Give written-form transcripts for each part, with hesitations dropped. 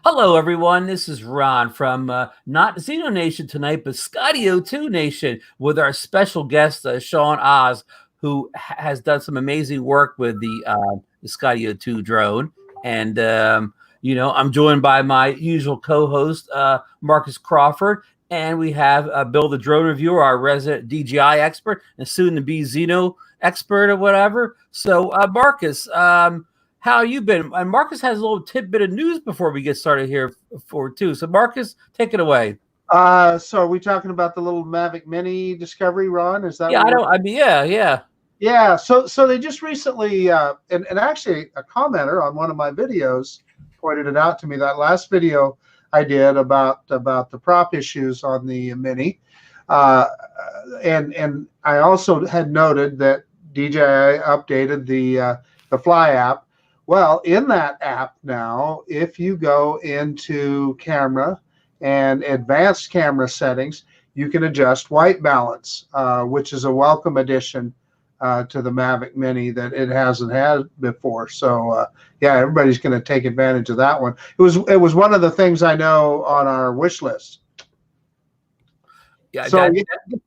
Hello, everyone. This is Ron from not SkydioNation tonight, but Skydio Nation with our special guest, Sean Oz, who has done some amazing work with the Skydio 2 drone. And, I'm joined by my usual co-host, Marcus Crawford. And we have Bill, the drone reviewer, our resident DJI expert, and soon to be Xeno expert or whatever. So, Marcus, how you been? And Marcus has a little tidbit of news before we get started here for too. So Marcus, take it away. So are we talking about the little Mavic Mini discovery, Ron? Is that? Yeah, yeah. Yeah. So they just recently, and actually a commenter on one of my videos pointed it out to me. That last video I did about the prop issues on the Mini, and I also had noted that DJI updated the Fly app. Well, in that app now, if you go into camera and advanced camera settings, you can adjust white balance, which is a welcome addition to the Mavic Mini that it hasn't had before. So yeah, everybody's going to take advantage of that one. It was one of the things I know on our wish list. Yeah, so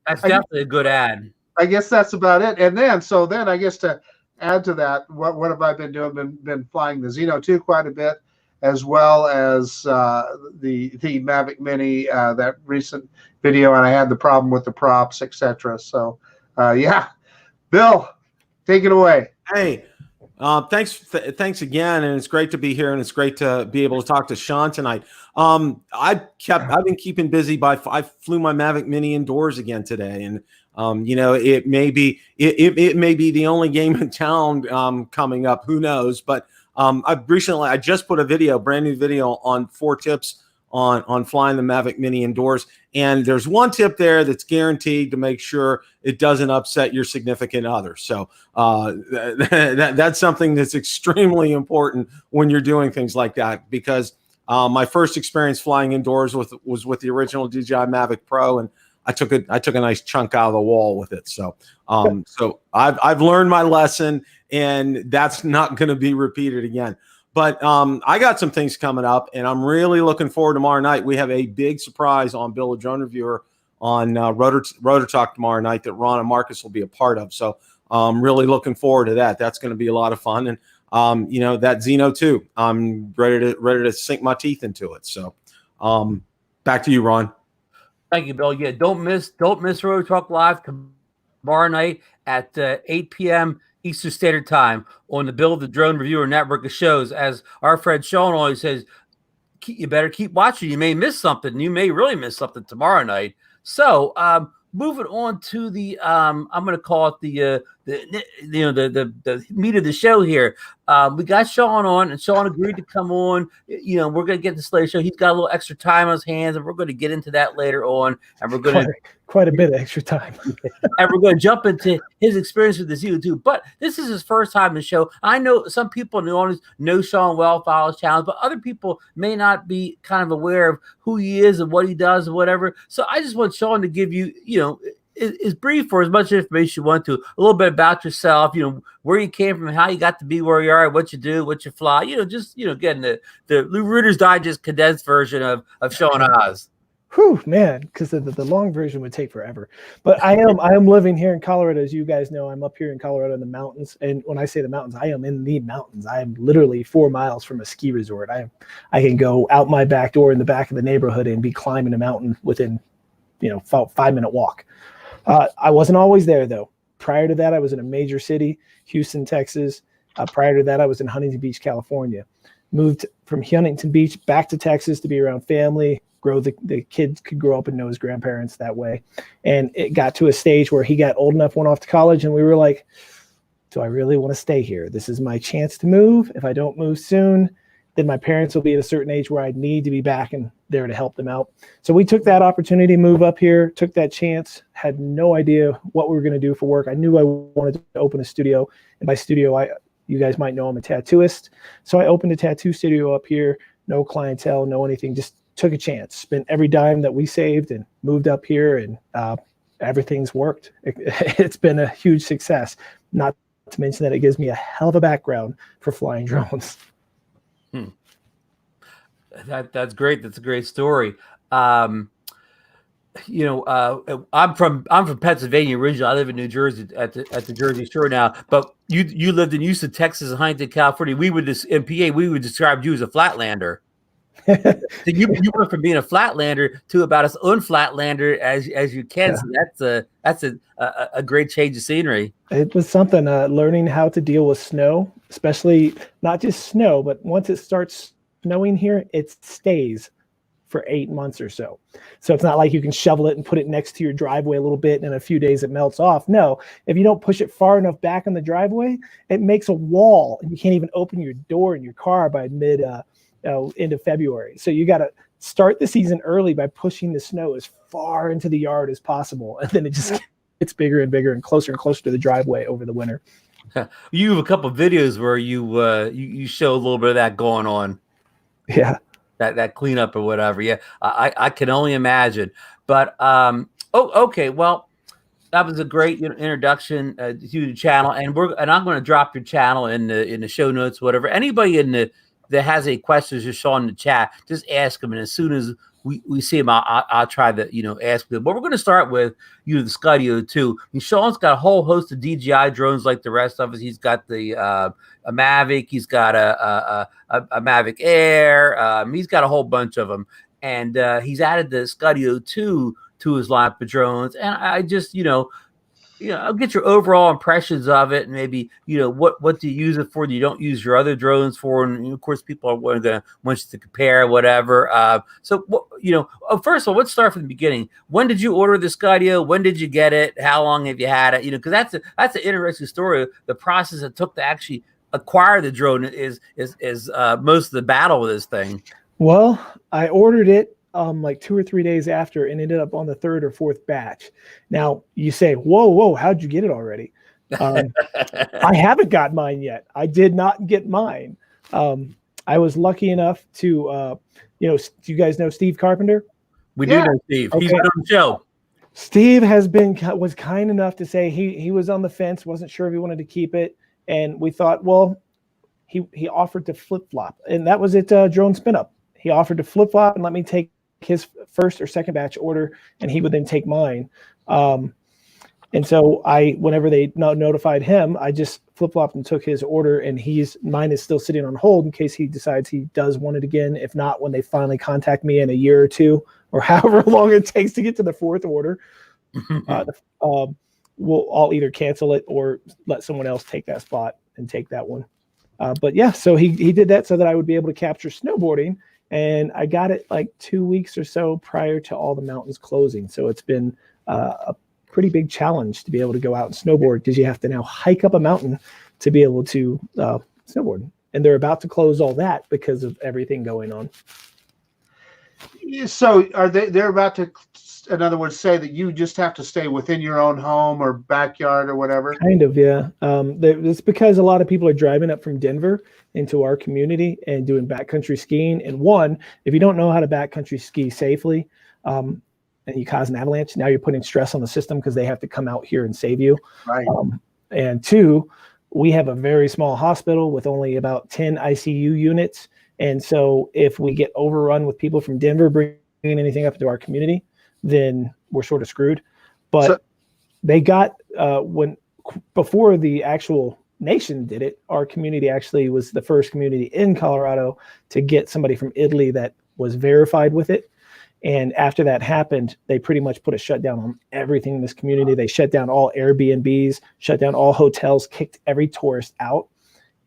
that's definitely a good ad. I guess that's about it. And then I guess to add to that, what have I been doing? Been flying the Xeno 2 quite a bit, as well as the Mavic Mini, that recent video, and I had the problem with the props, etc. So yeah, Bill, take it away. Hey, thanks again, and it's great to be here, and it's great to be able to talk to Sean tonight. I've been keeping busy I flew my Mavic Mini indoors again today, and it may be the only game in town coming up. Who knows? But I just put a brand new video on 4 tips on flying the Mavic Mini indoors. And there's one tip there that's guaranteed to make sure it doesn't upset your significant other. So that's something that's extremely important when you're doing things like that, because my first experience flying indoors was with the original DJI Mavic Pro, and I took a nice chunk out of the wall with it. So so I've learned my lesson, and that's not going to be repeated again. But I got some things coming up, and I'm really looking forward tomorrow night. We have a big surprise on Bill, the Drone Reviewer, on Rotor Talk tomorrow night that Ron and Marcus will be a part of. So I'm really looking forward to that. That's going to be a lot of fun. And that Xeno 2, I'm ready to sink my teeth into it. So back to you, Ron. Thank you, Bill. Yeah, don't miss Rotor Talk Live tomorrow night at 8 p.m. Eastern Standard Time on the Bill, the Drone Reviewer network of shows. As our friend Sean always says, you better keep watching. You may miss something. You may really miss something tomorrow night. So moving on to the I'm going to call it the meat of the show here. We got Sean on, and Sean agreed to come on. We're going to get this later show. He's got a little extra time on his hands, and we're going to get into that later on. And we're going to quite a bit of extra time. And we're going to jump into his experience with the Xeno 2. But this is his first time in the show. I know some people know Sean well, follow his channel, but other people may not be kind of aware of who he is and what he does and whatever. So I just want Sean to give you, is brief for as much information you want to, a little bit about yourself, where you came from, how you got to be where you are, what you do, what you fly, getting the Reader's Digest condensed version of Sean Oz. Whew, man, because the long version would take forever. But I am living here in Colorado. As you guys know, I'm up here in Colorado in the mountains. And when I say the mountains, I am in the mountains. I am literally 4 miles from a ski resort. I can go out my back door in the back of the neighborhood and be climbing a mountain within 5-minute walk. I wasn't always there, though. Prior to that, I was in a major city, Houston, Texas. Prior to that, I was in Huntington Beach, California. Moved from Huntington Beach back to Texas to be around family, the kid could grow up and know his grandparents that way. And it got to a stage where he got old enough, went off to college, and we were like, do I really want to stay here? This is my chance to move. If I don't move soon, then my parents will be at a certain age where I need to be back and there to help them out. So we took that opportunity, move up here, took that chance, had no idea what we were going to do for work. I knew I wanted to open a studio. And by studio, you guys might know I'm a tattooist. So I opened a tattoo studio up here, no clientele, no anything, just took a chance, spent every dime that we saved and moved up here, and everything's worked. It's been a huge success, not to mention that it gives me a hell of a background for flying drones. That's great. That's a great story. Um, I'm from Pennsylvania originally. I live in New Jersey at the Jersey Shore now. But you lived in Houston, Texas, and Huntington, California. We would just in PA we would describe you as a flatlander. So you went from being a flatlander to about as unflatlander as you can. Yeah. So that's a great change of scenery. It was something, learning how to deal with snow, especially not just snow, but once it starts snowing here, it stays for 8 months or so. So it's not like you can shovel it and put it next to your driveway a little bit and in a few days it melts off. No, if you don't push it far enough back in the driveway, it makes a wall and you can't even open your door in your car by end of February. So you got to start the season early by pushing the snow as far into the yard as possible. And then it just gets bigger and bigger and closer to the driveway over the winter. You have a couple of videos where you show a little bit of that going on. Yeah. That cleanup or whatever. Yeah, I can only imagine. But okay. Well, that was a great introduction to the channel, and I'm going to drop your channel in the show notes, whatever. Anybody that has any questions, just show in the chat. Just ask them, and as soon as we see them, I'll try to ask them. But we're going to start with the Skydio too. I mean, Sean's got a whole host of DJI drones like the rest of us. He's got a Mavic. He's got a Mavic Air. He's got a whole bunch of them, and he's added the Skydio 2 to his lineup of drones. And I just I'll get your overall impressions of it, and maybe what do you use it for? You don't use your other drones for, and of course people are going to want you to compare whatever. So first of all, let's start from the beginning. When did you order the Skydio? When did you get it? How long have you had it? Because that's an interesting story. The process it took to actually acquire the drone is most of the battle with this thing. Well, I ordered it like 2 or 3 days after and ended up on the 3rd or 4th batch. Now you say, whoa, how'd you get it already? I haven't got mine yet. I did not get mine. I was lucky enough to, do you guys know Steve Carpenter? We do know Steve. Okay. He's been on the show. Steve was kind enough to say he was on the fence, wasn't sure if he wanted to keep it. And we thought, well, he offered to flip-flop. And that was at Drone Spin Up. He offered to flip-flop and let me take his first or second batch order, and he would then take mine. And so whenever they notified him, I just flip-flopped and took his order, and mine is still sitting on hold in case he decides he does want it again. If not, when they finally contact me in a year or two, or however long it takes to get to the 4th order, I'll either cancel it or let someone else take that spot and take that one. But yeah, so he did that so that I would be able to capture snowboarding. And I got it like 2 weeks or so prior to all the mountains closing. So it's been a pretty big challenge to be able to go out and snowboard, because you have to now hike up a mountain to be able to snowboard. And they're about to close all that because of everything going on. So are they're about to, in other words, say that you just have to stay within your own home or backyard or whatever? Kind of, yeah. It's because a lot of people are driving up from Denver into our community and doing backcountry skiing. And one, if you don't know how to backcountry ski safely, and you cause an avalanche, now you're putting stress on the system because they have to come out here and save you. Right. And two, we have a very small hospital with only about 10 ICU units. And so if we get overrun with people from Denver bringing anything up to our community, then we're sort of screwed. But they got, before the actual nation did it, our community actually was the first community in Colorado to get somebody from Italy that was verified with it. And after that happened, they pretty much put a shutdown on everything in this community. They shut down all Airbnbs, shut down all hotels, kicked every tourist out.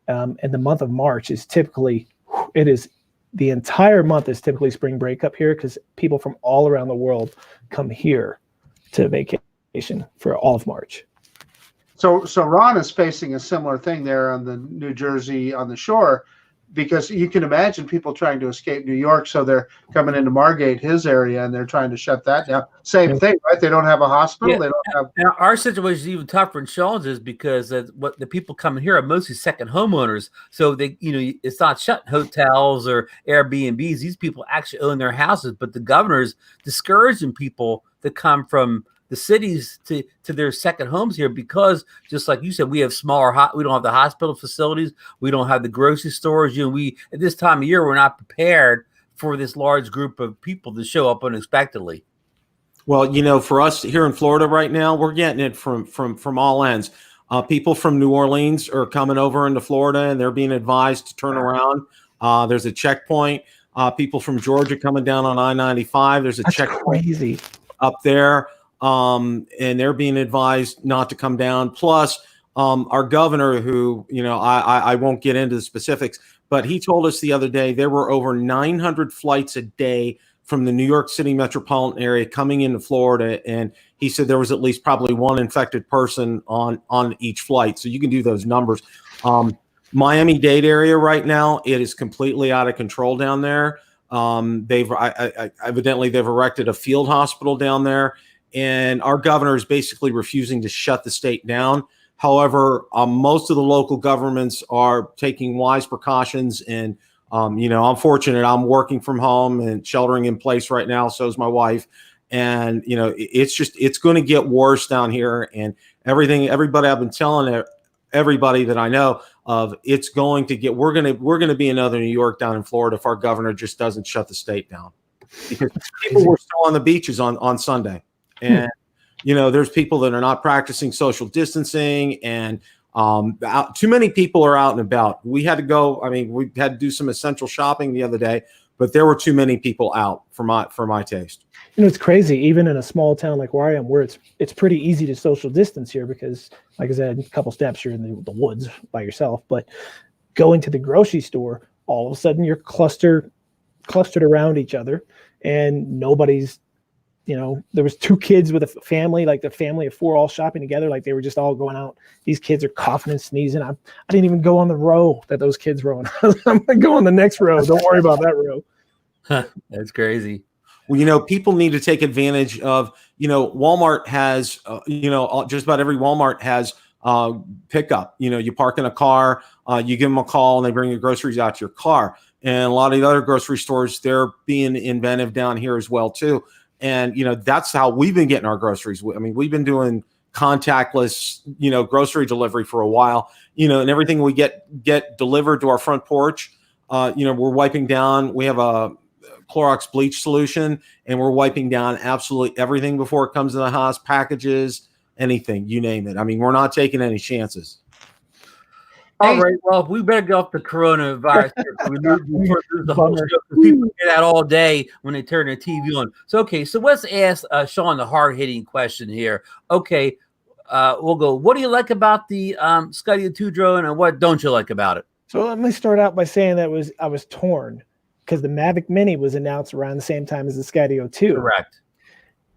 And the month of March is typically, the entire month is typically spring break up here, because people from all around the world come here to vacation for all of March. So Ron is facing a similar thing there on the New Jersey on the shore, because you can imagine people trying to escape New York, so they're coming into Margate, his area, and they're trying to shut that down. Same thing, right? They don't have a hospital. Yeah. They don't have. Now, our situation is even tougher in Sean's, is because what the people coming here are mostly second homeowners. So they, it's not shutting hotels or Airbnbs. These people actually own their houses, but the governor's discouraging people that come from the cities to their second homes here, because just like you said, we have we don't have the hospital facilities, we don't have the grocery stores. We at this time of year, we're not prepared for this large group of people to show up unexpectedly? Well, you know, for us here in Florida right now, we're getting it from all ends. People from New Orleans are coming over into Florida, and they're being advised to turn around. There's a checkpoint. People from Georgia coming down on I-95. There's a checkpoint up there, and they're being advised not to come down. Plus, our governor, who, you know, I won't get into the specifics, but he told us the other day there were over 900 flights a day from the New York City metropolitan area coming into Florida, and he said there was at least probably one infected person on each flight. So you can do those numbers. Miami-Dade area right now, it is completely out of control down there. Evidently they've erected a field hospital down there, and our governor is basically refusing to shut the state down. However, most of the local governments are taking wise precautions, and you know, I'm fortunate. I'm working from home and sheltering in place right now. So is my wife. And, you know, it's going to get worse down here, and everybody I've been telling everybody that I know of, it's going to get, we're going to be another New York down in Florida if our governor just doesn't shut the state down, because people were still on the beaches on Sunday. And, you know, there's people that are not practicing social distancing, and too many people are out and about. We had to go. I mean, we had to do some essential shopping the other day, but there were too many people out for my taste. You know, it's crazy. Even in a small town like where I am, where it's pretty easy to social distance here because, like I said, a couple steps you're in the woods by yourself. But going to the grocery store, all of a sudden you're clustered around each other, and nobody's. You know, there was 2 kids with a family, like the family of 4 all shopping together, like they were just all going out. These kids are coughing and sneezing. I didn't even go on the row that those kids were on. I'm going to go on the next row. Don't worry about that row. That's crazy. Well, you know, people need to take advantage of, you know, Walmart has, you know, just about every Walmart has pickup. You know, you park in a car, you give them a call, and they bring your groceries out to your car. And a lot of the other grocery stores, they're being inventive down here as well, too. And, you know, that's how we've been getting our groceries. I mean, we've been doing contactless, you know, grocery delivery for a while, you know, and everything we get delivered to our front porch. You know, we're wiping down. We have a Clorox bleach solution, and we're wiping down absolutely everything before it comes to the house, packages, anything, you name it. I mean, we're not taking any chances. All right. Well, we better get off the coronavirus here. We lose the whole show. People get that all day when they turn their TV on. So, okay. So let's ask Sean the hard-hitting question here. Okay. We'll go. What do you like about the Skydio 2 drone, and what don't you like about it? So let me start out by saying that I was torn because the Mavic Mini was announced around the same time as the Skydio 2. Correct.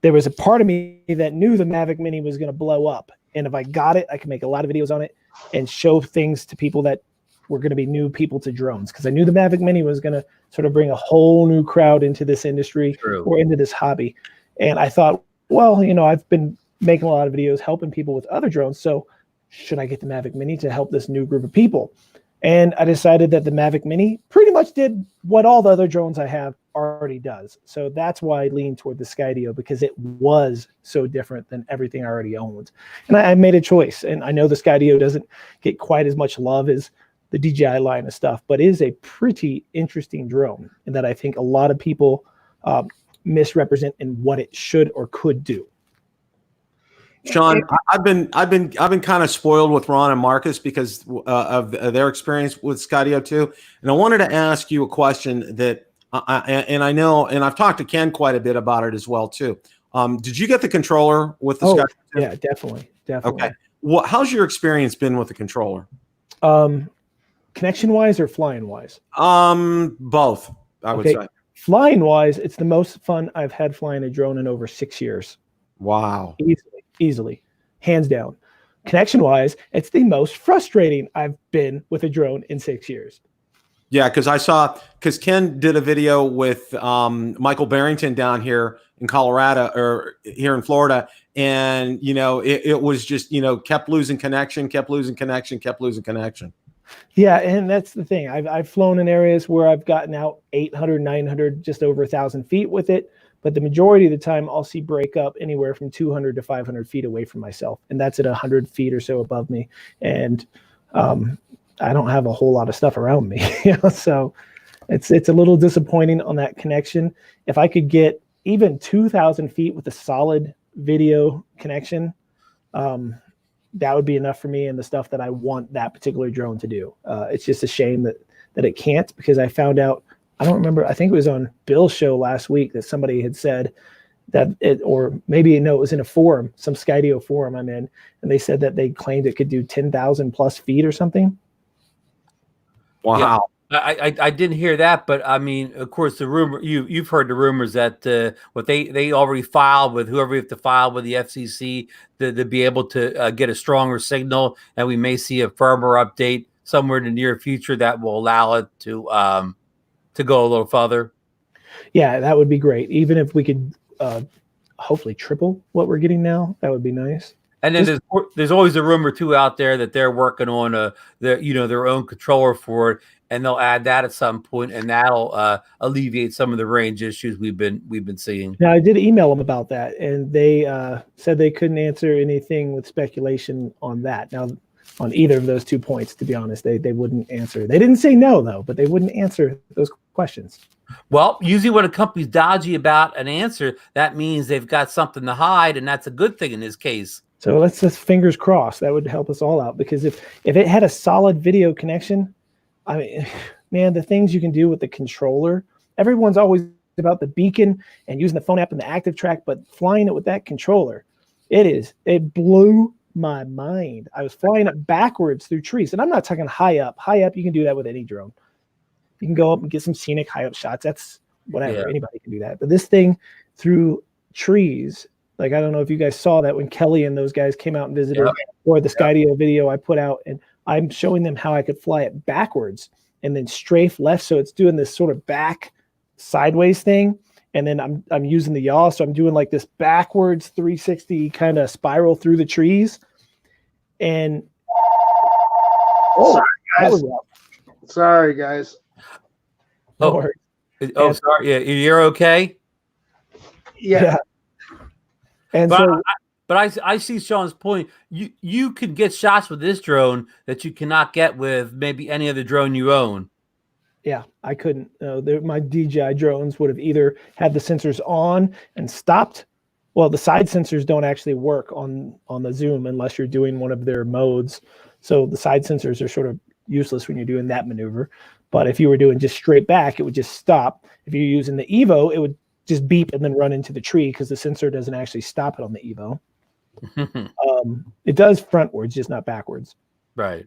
There was a part of me that knew the Mavic Mini was going to blow up. And if I got it, I could make a lot of videos on it and show things to people that were going to be new people to drones. Because I knew the Mavic Mini was going to sort of bring a whole new crowd into this industry or into this hobby. And I thought, well, you know, I've been making a lot of videos helping people with other drones. So should I get the Mavic Mini to help this new group of people? And I decided that the Mavic Mini pretty much did what all the other drones I have already does. So that's why I leaned toward the Skydio, because it was so different than everything I already owned. And I made a choice. And I know the Skydio doesn't get quite as much love as the DJI line of stuff, but is a pretty interesting drone, and that I think a lot of people misrepresent in what it should or could do. Sean, I've been kind of spoiled with Ron and Marcus because of their experience with Skydio 2, and I wanted to ask you a question that I know, and I've talked to Ken quite a bit about it as well too. Did you get the controller with the Skydio 2? Yeah, definitely. Okay. How's your experience been with the controller? Connection wise or flying wise? Both, I would say. Flying wise, it's the most fun I've had flying a drone in over 6 years. Wow. Easily, hands down. Connection wise, it's the most frustrating I've been with a drone in 6 years. Yeah, because Ken did a video with Michael Barrington down here in Colorado, or here in Florida, and you know it was just, you know, kept losing connection. Yeah, and that's the thing. I've flown in areas where I've gotten out 800, 900, just over 1,000 feet with it. But the majority of the time, I'll see break up anywhere from 200 to 500 feet away from myself. And that's at 100 feet or so above me. And I don't have a whole lot of stuff around me. You know? So it's a little disappointing on that connection. If I could get even 2,000 feet with a solid video connection, that would be enough for me and the stuff that I want that particular drone to do. It's just a shame that it can't, because I found out, I don't remember, I think it was on Bill's show last week that somebody had said that it, or maybe no, it was in a forum, some Skydio forum I'm in, and they said that they claimed it could do 10,000 plus feet or something. Wow. Yeah. I didn't hear that, but I mean, of course, the rumor you've heard the rumors that what they already filed with whoever you have to file with the FCC to be able to get a stronger signal, and we may see a firmware update somewhere in the near future that will allow it to go a little further. Yeah, that would be great. Even if we could hopefully triple what we're getting now, that would be nice. And then there's always a rumor too out there that they're working on their own controller for it, and they'll add that at some point, and that'll alleviate some of the range issues we've been seeing. Now, I did email them about that, and they said they couldn't answer anything with speculation on that. Now, on either of those 2 points, to be honest, they wouldn't answer. They didn't say no though, but they wouldn't answer those questions. Well, usually when a company's dodgy about an answer, that means they've got something to hide, and that's a good thing in this case. So let's just fingers crossed. That would help us all out, because if it had a solid video connection, I mean, man, the things you can do with the controller, everyone's always about the beacon and using the phone app and the active track, but flying it with that controller, it blew my mind. I was flying it backwards through trees, and I'm not talking high up. High up, you can do that with any drone. You can go up and get some scenic high up shots. That's whatever. Yeah. Anybody can do that. But this thing through trees, like, I don't know if you guys saw that when Kelly and those guys came out and visited, or the Skydio video I put out, and I'm showing them how I could fly it backwards and then strafe left. So it's doing this sort of back sideways thing. And then I'm using the yaw. So I'm doing like this backwards 360 kind of spiral through the trees. And sorry guys. No worries. Sorry. Yeah, you're okay. Yeah. And but I see Sean's point. You can get shots with this drone that you cannot get with maybe any other drone you own. Yeah, I couldn't. My DJI drones would have either had the sensors on and stopped. Well, the side sensors don't actually work on the zoom unless you're doing one of their modes. So the side sensors are sort of useless when you're doing that maneuver. But if you were doing just straight back, it would just stop. If you're using the Evo, it would just beep and then run into the tree, because the sensor doesn't actually stop it on the Evo. It does frontwards, just not backwards. Right.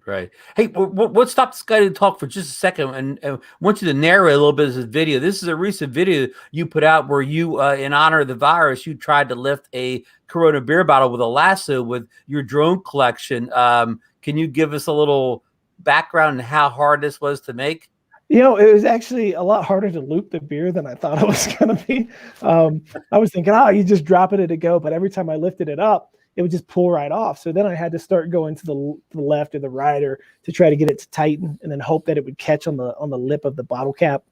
Hey, let's stop this guy to talk for just a second, and I want you to narrate a little bit of this video. This is a recent video you put out where you, in honor of the virus, you tried to lift a Corona beer bottle with a lasso with your drone collection. Can you give us a little background on how hard this was to make? It was actually a lot harder to loop the beer than I thought it was going to be. I was thinking, you just drop it at a go, but every time I lifted it up, it would just pull right off. So then I had to start going to the left or the right, or to try to get it to tighten, and then hope that it would catch on the lip of the bottle cap.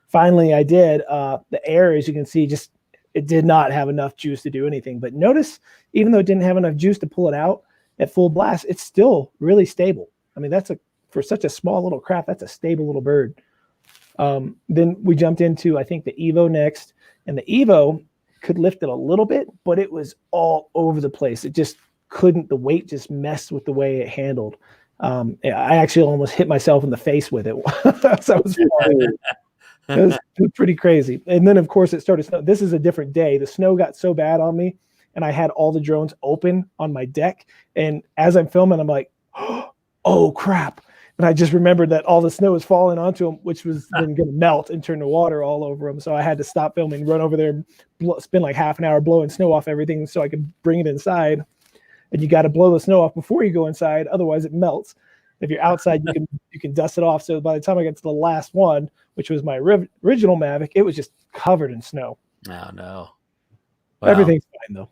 Finally, I did. The air, as you can see, it did not have enough juice to do anything. But notice, even though it didn't have enough juice to pull it out at full blast, it's still really stable. I mean, for such a small little craft, that's a stable little bird. Then we jumped into, I think, the Evo next, and the Evo could lift it a little bit, but it was all over the place. It just couldn't, the weight just messed with the way it handled. I actually almost hit myself in the face with it. So it was pretty crazy. And then, of course, it started snow. This is a different day. The snow got so bad on me, and I had all the drones open on my deck. And as I'm filming, I'm like, oh, crap. And I just remembered that all the snow was falling onto them, which was then going to melt and turn to water all over them. So I had to stop filming, run over there, and spend like half an hour blowing snow off everything so I could bring it inside. And you got to blow the snow off before you go inside, otherwise it melts. If you're outside, you can dust it off. So by the time I got to the last one, which was my original Mavic, it was just covered in snow. Oh no! Wow. Everything's fine though.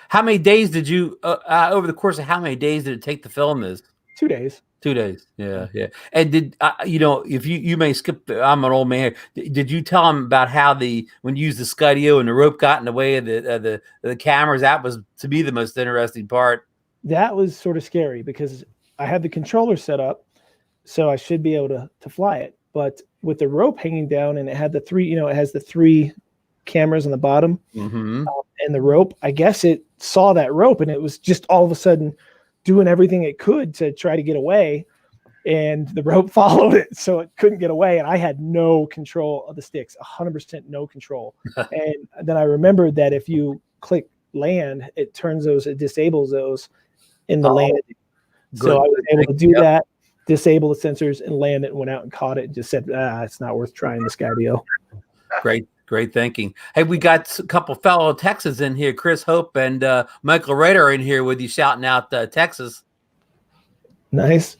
How many days did you over the course of how many days did it take to film this? 2 days. 2 days. Yeah. And did if you may skip, I'm an old man. Did you tell him about how when you used the Skydio and the rope got in the way of the cameras? That was, to me, the most interesting part. That was sort of scary because I had the controller set up, so I should be able to fly it. But with the rope hanging down, and it had the three, it has the three cameras on the bottom and the rope. I guess it saw that rope, and it was just all of a sudden doing everything it could to try to get away. And the rope followed it, so it couldn't get away. And I had no control of the sticks, 100% no control. And then I remembered that if you click land, it disables those in the landing. So I was able to do that, disable the sensors, and land it, and went out and caught it and just said, it's not worth trying the Skydio. Great thinking. Hey, we got a couple fellow Texans in here. Chris Hope and Michael Rader are in here with you shouting out Texas. Nice.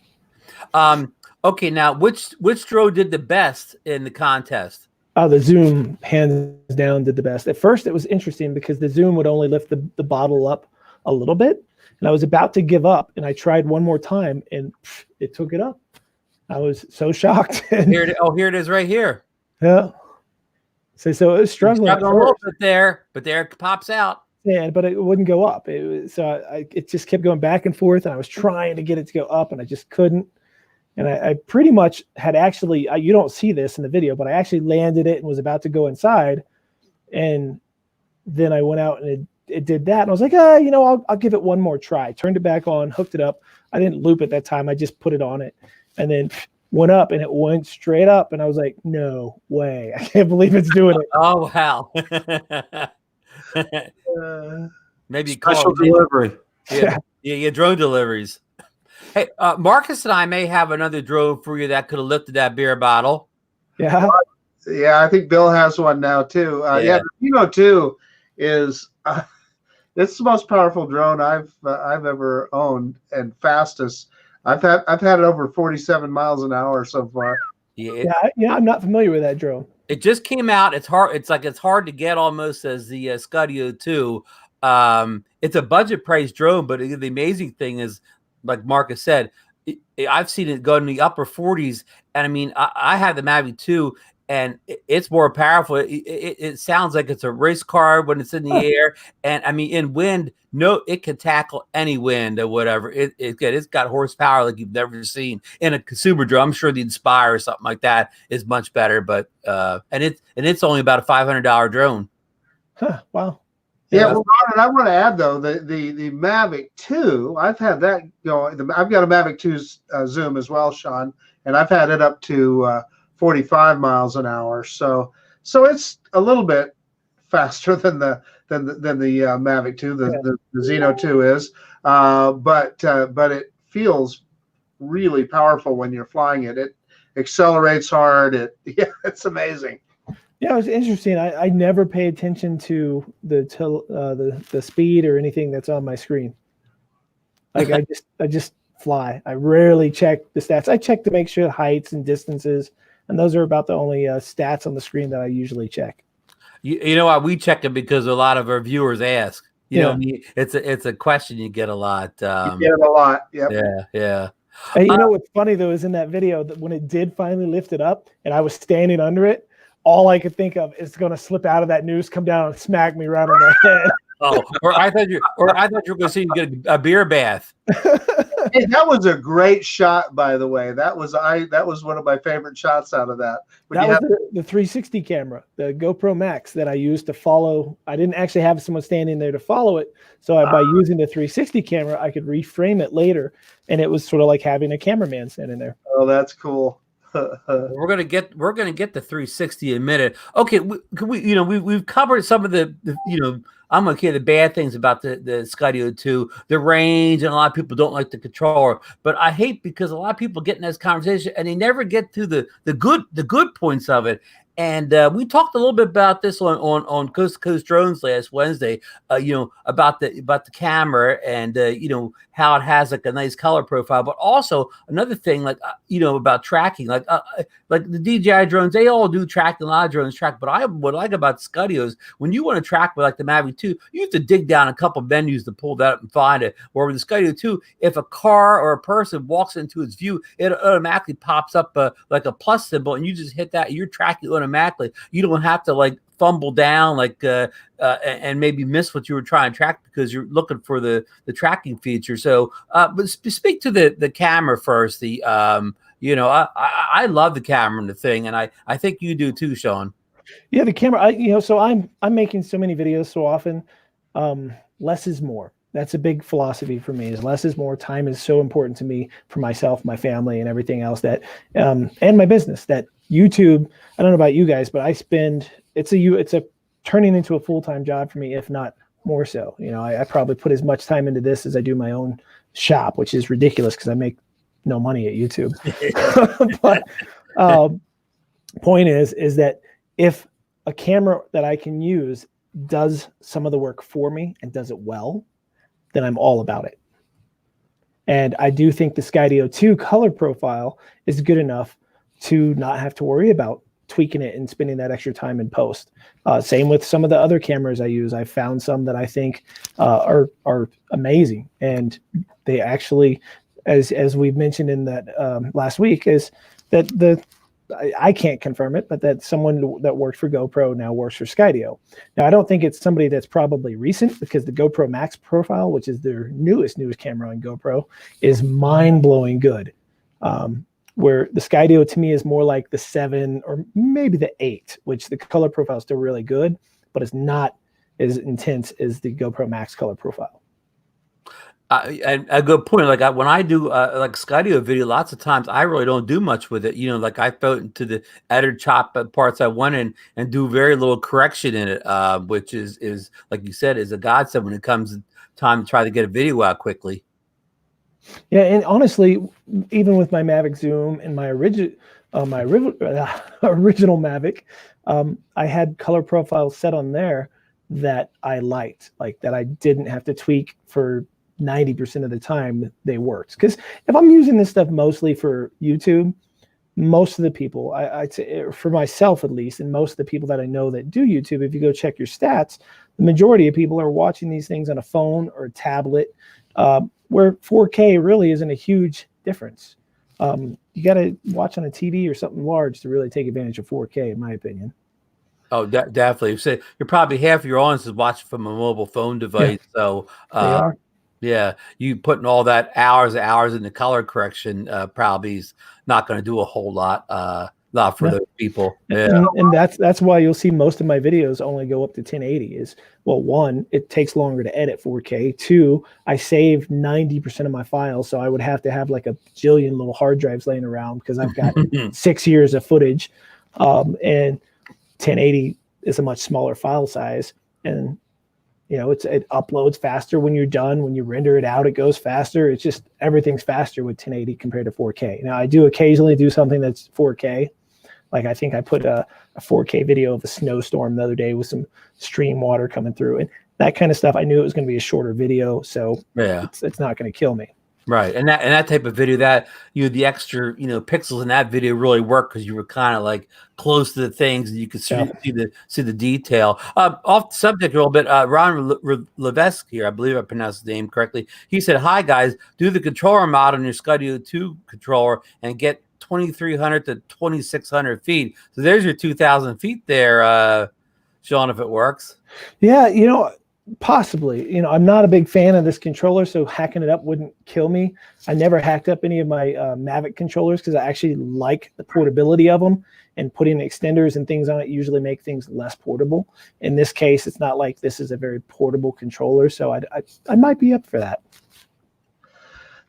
Okay, now which drone did the best in the contest? The Zoom, hands down, did the best. At first, it was interesting because the Zoom would only lift the bottle up a little bit, and I was about to give up, and I tried one more time, and it took it up. I was so shocked. Here it is right here. Yeah. So it was struggling a little bit there, but there it pops out. Yeah, but it wouldn't go up. It just kept going back and forth, and I was trying to get it to go up, and I just couldn't. And I pretty much had actually, you don't see this in the video, but I actually landed it and was about to go inside. And then I went out and it did that. And I was like, I'll give it one more try. Turned it back on, hooked it up. I didn't loop it that time. I just put it on it and then went up, and it went straight up. And I was like, no way. I can't believe it's doing it. Oh, wow. Maybe special delivery. Yeah, drone deliveries. Hey, Marcus and I may have another drone for you that could have lifted that beer bottle. Yeah. Yeah, I think Bill has one now too. The Zeno 2 is it's the most powerful drone I've ever owned, and fastest. I've had it over 47 miles an hour so far. Yeah, I'm not familiar with that drone. It just came out. It's hard. It's hard to get almost as the Skydio 2. It's a budget price drone, but the amazing thing is, like Marcus said, I've seen it go in the upper 40s. And I mean, I have the Mavic 2, and it's more powerful. It sounds like it's a race car when it's in the air. And I mean, in wind, it can tackle any wind or whatever. It's got horsepower like you've never seen in a consumer drone. I'm sure the Inspire or something like that is much better, but and it's only about a $500 drone. Wow. Yeah, well, Ron, and I want to add though the Mavic 2. I've had that going. I've got a Mavic 2 Zoom as well, Sean, and I've had it up to 45 miles an hour. So it's a little bit faster than the Mavic 2, the Zeno 2 is, but it feels really powerful when you're flying it. It accelerates hard. It's amazing. Yeah, it was interesting. I never pay attention to the speed or anything that's on my screen. Like I just fly. I rarely check the stats. I check to make sure heights and distances, and those are about the only stats on the screen that I usually check. You know why we check it? Because a lot of our viewers ask. You know, it's a question you get a lot. You get it a lot. Yep. Yeah. And you know what's funny though is in that video that when it did finally lift it up, and I was standing under it, all I could think of is going to slip out of that noose, come down and smack me right on the head. Oh, or I thought you were going to see you get a beer bath. Hey, that was a great shot, by the way. That was one of my favorite shots out of that. That was the 360 camera, the GoPro Max that I used to follow. I didn't actually have someone standing there to follow it, so by using the 360 camera, I could reframe it later, and it was sort of like having a cameraman standing there. Oh, that's cool. We're gonna get the 360 in a minute. Okay, we've covered some of the I'm okay the bad things about the Skydio 2, the range, and a lot of people don't like the controller. But I hate because a lot of people get in this conversation and they never get to the good points of it. And we talked a little bit about this on Coast to Coast Drones last Wednesday. About the camera and how it has like a nice color profile, but also another thing about tracking, like the DJI drones, they all do tracking. A lot of drones track, but what I like about Skydios, when you want to track with like the Mavic 2, you have to dig down a couple menus to pull that up and find it. Where with the Skydio 2, if a car or a person walks into its view, it automatically pops up like a plus symbol, and you just hit that. You're tracking automatically. You don't have to like fumble down and maybe miss what you were trying to track because you're looking for the tracking feature. So, but speak to the camera first. I love the camera and the thing, and I think you do too, Sean. Yeah, the camera. So I'm making so many videos so often. Less is more. That's a big philosophy for me. Is less is more. Time is so important to me for myself, my family, and everything else that, and my business. That YouTube. I don't know about you guys, but I spend. It's a turning into a full-time job for me, if not more so. I probably put as much time into this as I do my own shop, which is ridiculous because I make no money at YouTube. But point is that if a camera that I can use does some of the work for me and does it well, then I'm all about it. And I do think the Skydio 2 color profile is good enough to not have to worry about tweaking it and spending that extra time in post. Same with some of the other cameras I use. I found some that I think are amazing, and they actually, as we've mentioned in that last week, is that I can't confirm it, but that someone that worked for GoPro now works for Skydio. Now, I don't think it's somebody that's probably recent, because the GoPro Max profile, which is their newest camera on GoPro, is mind-blowing good. Where the Skydio to me is more like the 7 or maybe the 8, which the color profile is still really good, but it's not as intense as the GoPro Max color profile. And a good point. Like when I do like Skydio video, lots of times I really don't do much with it. Like I throw it into the editor chop parts I want in and do very little correction in it, which is like you said, is a godsend when it comes time to try to get a video out quickly. Yeah, and honestly, even with my Mavic Zoom and my original Mavic, I had color profiles set on there that I liked, like that I didn't have to tweak for 90% of the time. They worked, because if I'm using this stuff mostly for YouTube, most of the people, I'd say for myself at least, and most of the people that I know that do YouTube, if you go check your stats, the majority of people are watching these things on a phone or a tablet, where 4K really isn't a huge difference. You got to watch on a TV or something large to really take advantage of 4K, in my opinion. Oh, definitely. So you're probably half of your audience is watching from a mobile phone device. Yeah. So they are. Yeah, you putting all that hours in the color correction probably is not going to do a whole lot for those people. Yeah. And that's why you'll see most of my videos only go up to 1080. Is, well, one, it takes longer to edit 4K. Two, I save 90% of my files, so I would have to have like a jillion little hard drives laying around, because I've got 6 years of footage, and 1080 is a much smaller file size, and it uploads faster when you're done. When you render it out, it goes faster. It's just everything's faster with 1080 compared to 4K. Now, I do occasionally do something that's 4K. Like I think I put a 4K video of a snowstorm the other day with some stream water coming through, and that kind of stuff. I knew it was going to be a shorter video, so yeah, it's not going to kill me. Right, and that type of video, that the extra pixels in that video really work, because you were kind of like close to the things and you could see the detail. Off the subject a little bit, Ron Levesque here, I believe I pronounced his name correctly. He said, "Hi guys, do the controller mod on your Skydio 2 controller and get 2,300 to 2,600 feet." So there's your 2,000 feet there, Sean, if it works. Yeah, possibly. I'm not a big fan of this controller, so hacking it up wouldn't kill me. I never hacked up any of my Mavic controllers, because I actually like the portability of them, and putting extenders and things on it usually make things less portable. In this case, it's not like this is a very portable controller, so I might be up for that.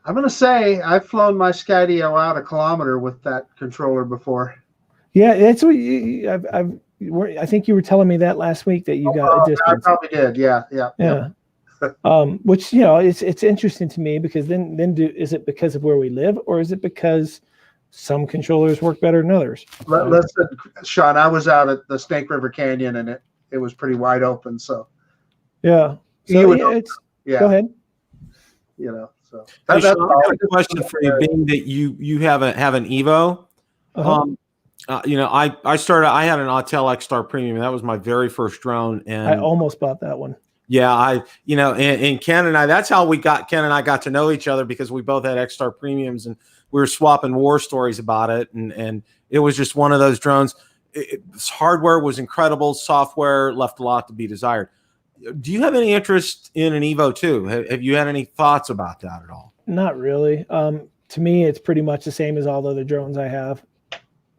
I'm going to say I've flown my Skydio out a kilometer with that controller before. Yeah, that's what I think you were telling me that last week, that you got a distance. I probably did. Yeah. Which it's interesting to me, because then is it because of where we live, or is it because some controllers work better than others? Listen, Sean, I was out at the Snake River Canyon, and it was pretty wide open. So yeah. So go ahead. So hey, Sean, I got a question for you, being that you have an Evo. Uh-huh. I had an Autel X-Star Premium. That was my very first drone, and I almost bought that one. Yeah, and Ken and I, that's how Ken and I got to know each other, because we both had X-Star Premiums, and we were swapping war stories about it, and it was just one of those drones. Its hardware was incredible. Software left a lot to be desired. Do you have any interest in an Evo 2? Have you had any thoughts about that at all? Not really. To me, it's pretty much the same as all the other drones I have.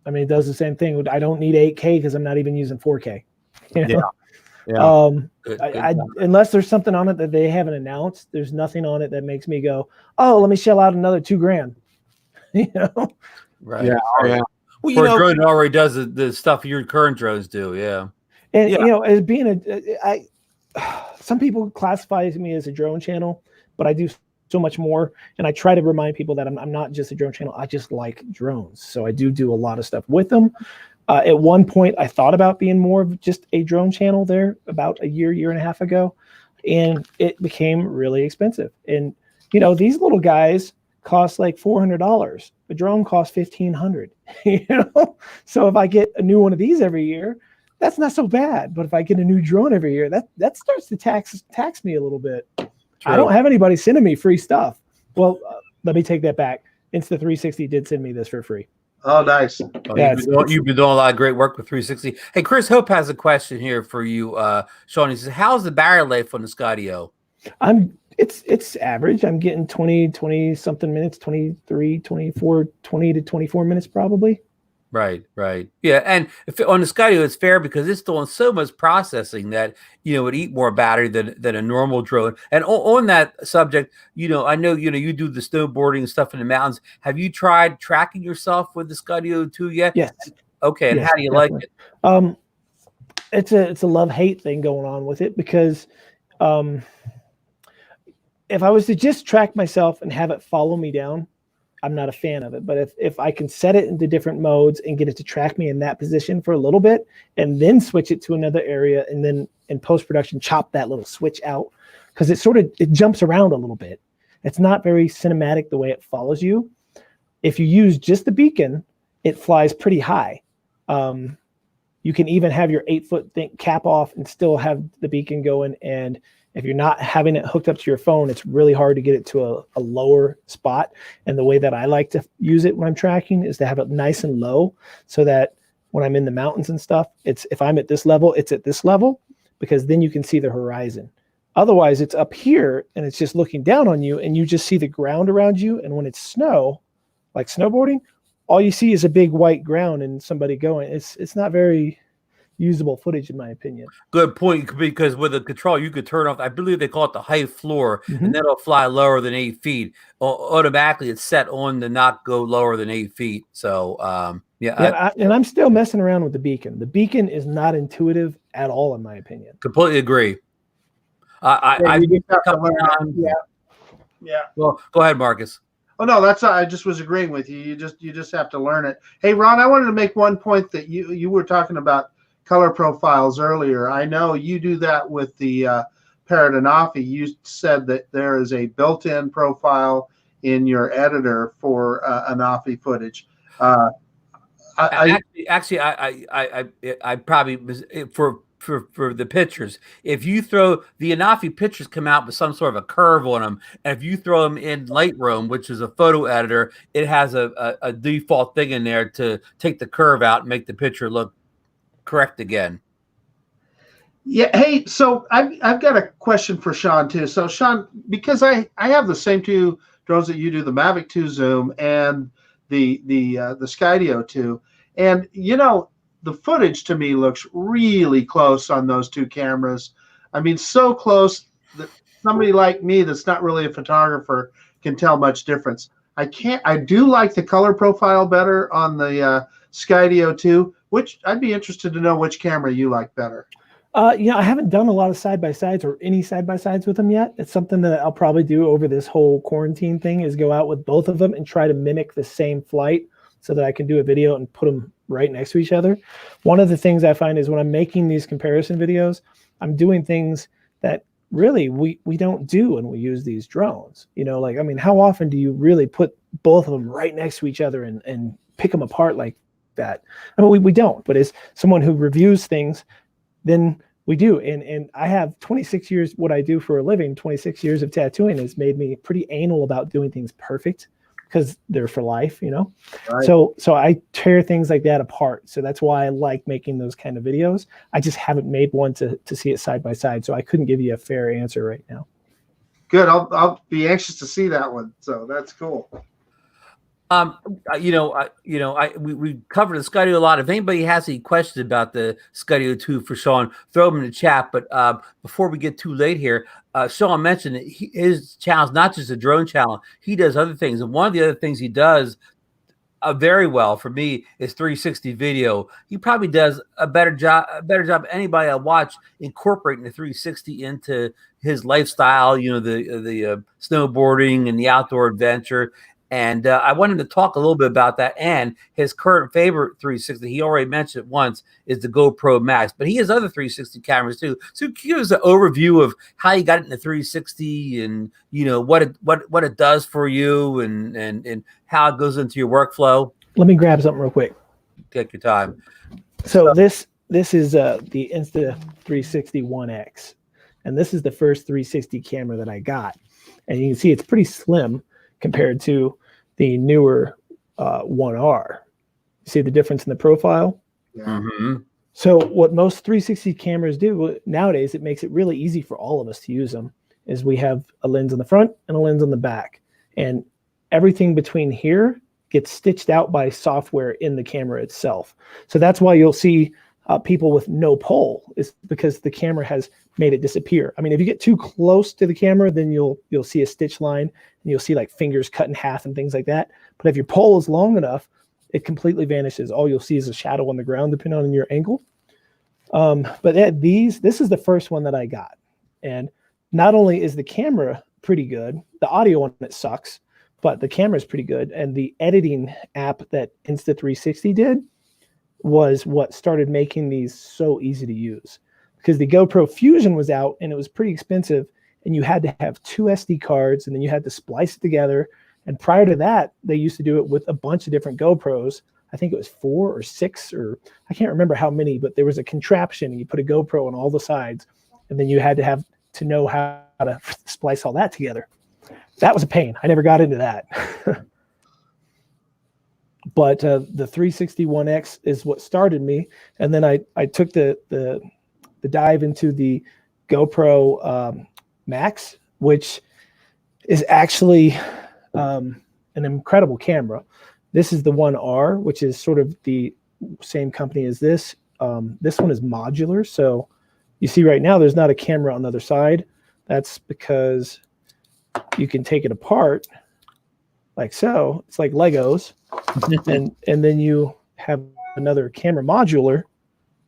I mean, it does the same thing. I don't need 8K because I'm not even using 4K. You know? Yeah. Unless there's something on it that they haven't announced, there's nothing on it that makes me go, oh, let me shell out another $2,000. You know? Right. Yeah. Oh, yeah. Well, For a drone that already does the stuff your current drones do. Yeah. And you know, as being some people classify me as a drone channel, but I do so much more. And I try to remind people that I'm not just a drone channel. I just like drones. So I do a lot of stuff with them. At one point, I thought about being more of just a drone channel there about a year and a half ago. And it became really expensive. And, you know, these little guys cost like $400. A drone costs $1,500. You know? So if I get a new one of these every year, that's not so bad. But if I get a new drone every year, that starts to tax me a little bit. True. I don't have anybody sending me free stuff. Well, let me take that back. Insta360 did send me this for free. Oh, nice. Oh, yeah, you've been doing a lot of great work with 360. Hey, Chris Hope has a question here for you, Sean. He says, how's the battery life on the Skydio? It's average. I'm getting 20 something minutes, 23, 24, 20 to 24 minutes probably. Right. Yeah, and if on the Skydio, it's fair because it's doing so much processing that, you know, it eat more battery than a normal drone. And on that subject, you know, I know, you know, you do the snowboarding and stuff in the mountains. Have you tried tracking yourself with the Skydio 2 yet? Yes. Okay, and yes, how do you definitely. like it? It's a love-hate thing going on with it because if I was to just track myself and have it follow me down, I'm not a fan of it. But if I can set it into different modes and get it to track me in that position for a little bit and then switch it to another area and then in post-production chop that little switch out, because it jumps around a little bit. It's not very cinematic the way it follows you. If you use just the beacon, it flies pretty high. You can even have your 8-foot cap off and still have the beacon going. And if you're not having it hooked up to your phone, it's really hard to get it to a lower spot. And the way that I like to use it when I'm tracking is to have it nice and low so that when I'm in the mountains and stuff, if I'm at this level, it's at this level, because then you can see the horizon. Otherwise, it's up here and it's just looking down on you and you just see the ground around you. And when it's snow, like snowboarding, all you see is a big white ground and somebody going. It's not very usable footage in my opinion. Good point, because with the control you could turn off, I believe they call it the height floor, and that'll fly lower than 8 feet. Automatically it's set on to not go lower than 8 feet. So and I'm still messing around with the beacon. The beacon is not intuitive at all in my opinion. Completely agree. Yeah. Well, go ahead, Marcus. Oh no, I just was agreeing with you. You just have to learn it. Hey, Ron, I wanted to make one point that you were talking about color profiles earlier. I know you do that with the Parrot and Offie. You said that there is a built-in profile in your editor for Offie footage. I probably was for the pictures. If you throw the Offie pictures come out with some sort of a curve on them, and if you throw them in Lightroom, which is a photo editor, it has a default thing in there to take the curve out and make the picture look correct again. Yeah. Hey, so I've got a question for Sean too. So Sean, because I have the same two drones that you do, the Mavic 2 Zoom and the Skydio 2, and you know, the footage to me looks really close on those two cameras. I mean, so close that somebody like me that's not really a photographer can tell much difference. I do like the color profile better on the Skydio 2, which I'd be interested to know which camera you like better. Yeah, I haven't done a lot of side-by-sides or any side-by-sides with them yet. It's something that I'll probably do over this whole quarantine thing, is go out with both of them and try to mimic the same flight so that I can do a video and put them right next to each other. One of the things I find is when I'm making these comparison videos, I'm doing things that really we don't do when we use these drones. You know, like, I mean, how often do you really put both of them right next to each other and pick them apart like that? I mean, we don't, but as someone who reviews things, then we do. And I have 26 years, what I do for a living, 26 years of tattooing has made me pretty anal about doing things perfect, because they're for life, you know? Right. So I tear things like that apart. So that's why I like making those kind of videos. I just haven't made one to see it side by side. So I couldn't give you a fair answer right now. Good. I'll be anxious to see that one. So that's cool. We covered the Skydio a lot. If anybody has any questions about the Skydio 2 for Sean, throw them in the chat. But before we get too late here, Sean mentioned that his channel is not just a drone channel. He does other things, and one of the other things he does very well for me is 360 video. He probably does a better job than anybody I watch incorporating the 360 into his lifestyle. The snowboarding and the outdoor adventure. And I wanted to talk a little bit about that. And his current favorite 360, he already mentioned it once, is the GoPro Max. But he has other 360 cameras too. So give us an overview of how you got into 360 and what it does for you and how it goes into your workflow. Let me grab something real quick. Take your time. So this is the Insta360 One X, and this is the first 360 camera that I got. And you can see it's pretty slim compared to the newer 1R. See the difference in the profile? Yeah. Mm-hmm. So what most 360 cameras do nowadays, it makes it really easy for all of us to use them, is we have a lens on the front and a lens on the back. And everything between here gets stitched out by software in the camera itself. So that's why you'll see people with no pole, is because the camera has made it disappear. I mean, if you get too close to the camera, then you'll see a stitch line and you'll see like fingers cut in half and things like that. But if your pole is long enough, it completely vanishes. All you'll see is a shadow on the ground, depending on your angle. But this is the first one that I got. And not only is the camera pretty good, the audio on it sucks, but the camera is pretty good. And the editing app that Insta360 did was what started making these so easy to use, because the GoPro Fusion was out and it was pretty expensive, and you had to have 2 SD cards and then you had to splice it together. And prior to that, they used to do it with a bunch of different GoPros. I think it was 4 or 6, or I can't remember how many, but there was a contraption and you put a GoPro on all the sides, and then you had to know how to splice all that together. That was a pain. I never got into that. But the 360 One X is what started me. And then I took the dive into the GoPro Max, which is actually an incredible camera. This is the 1R, which is sort of the same company as this. This one is modular. So you see right now there's not a camera on the other side. That's because you can take it apart like so. It's like Legos. and then you have another camera modular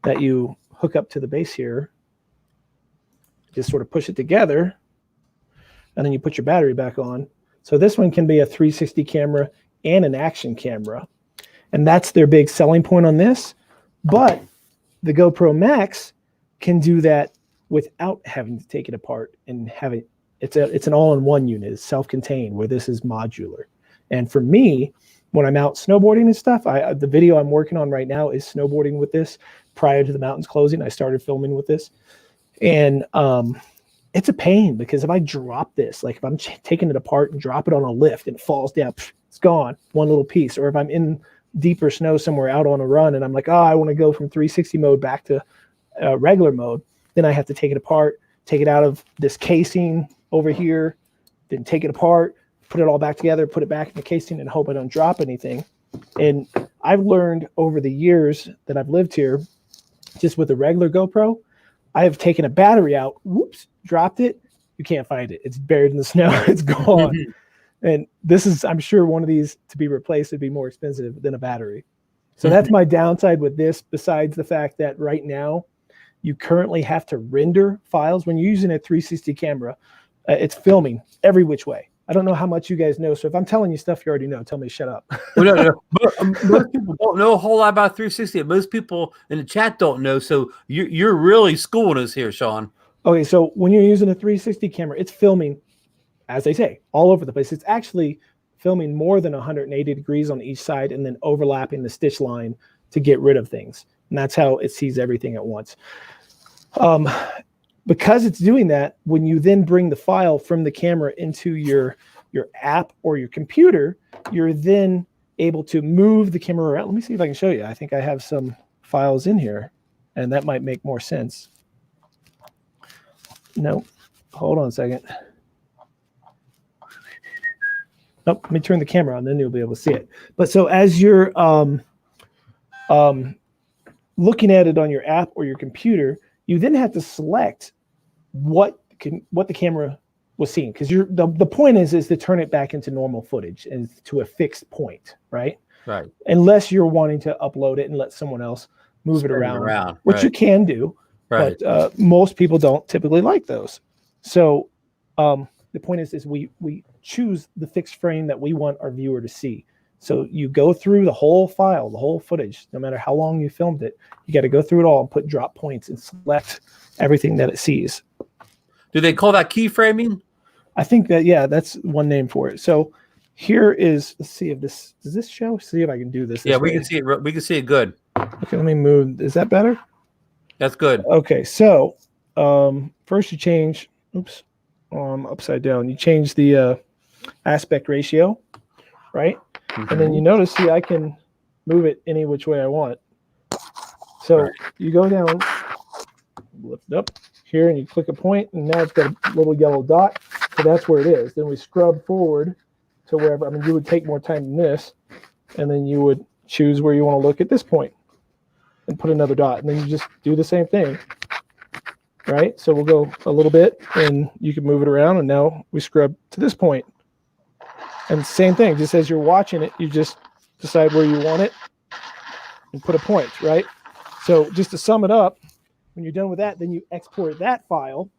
that you hook up to the base here. Just sort of push it together, and then you put your battery back on. So this one can be a 360 camera and an action camera. And that's their big selling point on this. But the GoPro Max can do that without having to take it apart and have it. It's an all-in-one unit. It's self-contained, where this is modular. And for me, when I'm out snowboarding and stuff, the video I'm working on right now is snowboarding with this. Prior to the mountains closing, I started filming with this. And it's a pain, because if I drop this, like if I'm taking it apart and drop it on a lift and it falls down, it's gone, one little piece. Or if I'm in deeper snow somewhere out on a run and I'm like, oh, I want to go from 360 mode back to regular mode, then I have to take it apart, take it out of this casing over here, then take it apart, put it all back together, put it back in the casing, and hope I don't drop anything. And I've learned over the years that I've lived here, just with a regular GoPro, I have taken a battery out, whoops, dropped it, you can't find it. It's buried in the snow, it's gone. And this is, I'm sure one of these to be replaced would be more expensive than a battery. So that's my downside with this, besides the fact that right now, you currently have to render files. When you're using a 360 camera, it's filming every which way. I don't know how much you guys know. So if I'm telling you stuff you already know, tell me to shut up. Well, no. Most people don't know a whole lot about 360. Most people in the chat don't know. So you're really schooling us here, Sean. Okay, so when you're using a 360 camera, it's filming, as they say, all over the place. It's actually filming more than 180 degrees on each side and then overlapping the stitch line to get rid of things. And that's how it sees everything at once. Because it's doing that, when you then bring the file from the camera into your app or your computer, you're then able to move the camera around. Let me see if I can show you. I think I have some files in here, and that might make more sense. No, hold on a second. Oh, let me turn the camera on, then you'll be able to see it. But so as you're looking at it on your app or your computer, you then have to select what the camera was seeing, because the point is to turn it back into normal footage and to a fixed point, right? Right. Unless you're wanting to upload it and let someone else move it around, which right. you can do, Right. but most people don't typically like those. So the point is we choose the fixed frame that we want our viewer to see. So you go through the whole file, the whole footage, no matter how long you filmed it. You got to go through it all and put drop points and select everything that it sees. Do they call that keyframing? I think that, yeah, that's one name for it. So here is, let's see if does this show? See if I can do this. Yeah, we can see it. We can see it good. Okay, let me move. Is that better? That's good. Okay, so first you change, upside down. You change the aspect ratio, right? Mm-hmm. And then you notice, see, I can move it any which way I want. So you go down, lift it up here, and you click a point, and now it's got a little yellow dot. So that's where it is. Then we scrub forward to wherever. I mean, you would take more time than this, and then you would choose where you want to look at this point and put another dot. And then you just do the same thing, right? So we'll go a little bit, and you can move it around, and now we scrub to this point. And same thing, just as you're watching it, you just decide where you want it and put a point, right? So just to sum it up, when you're done with that, then you export that file,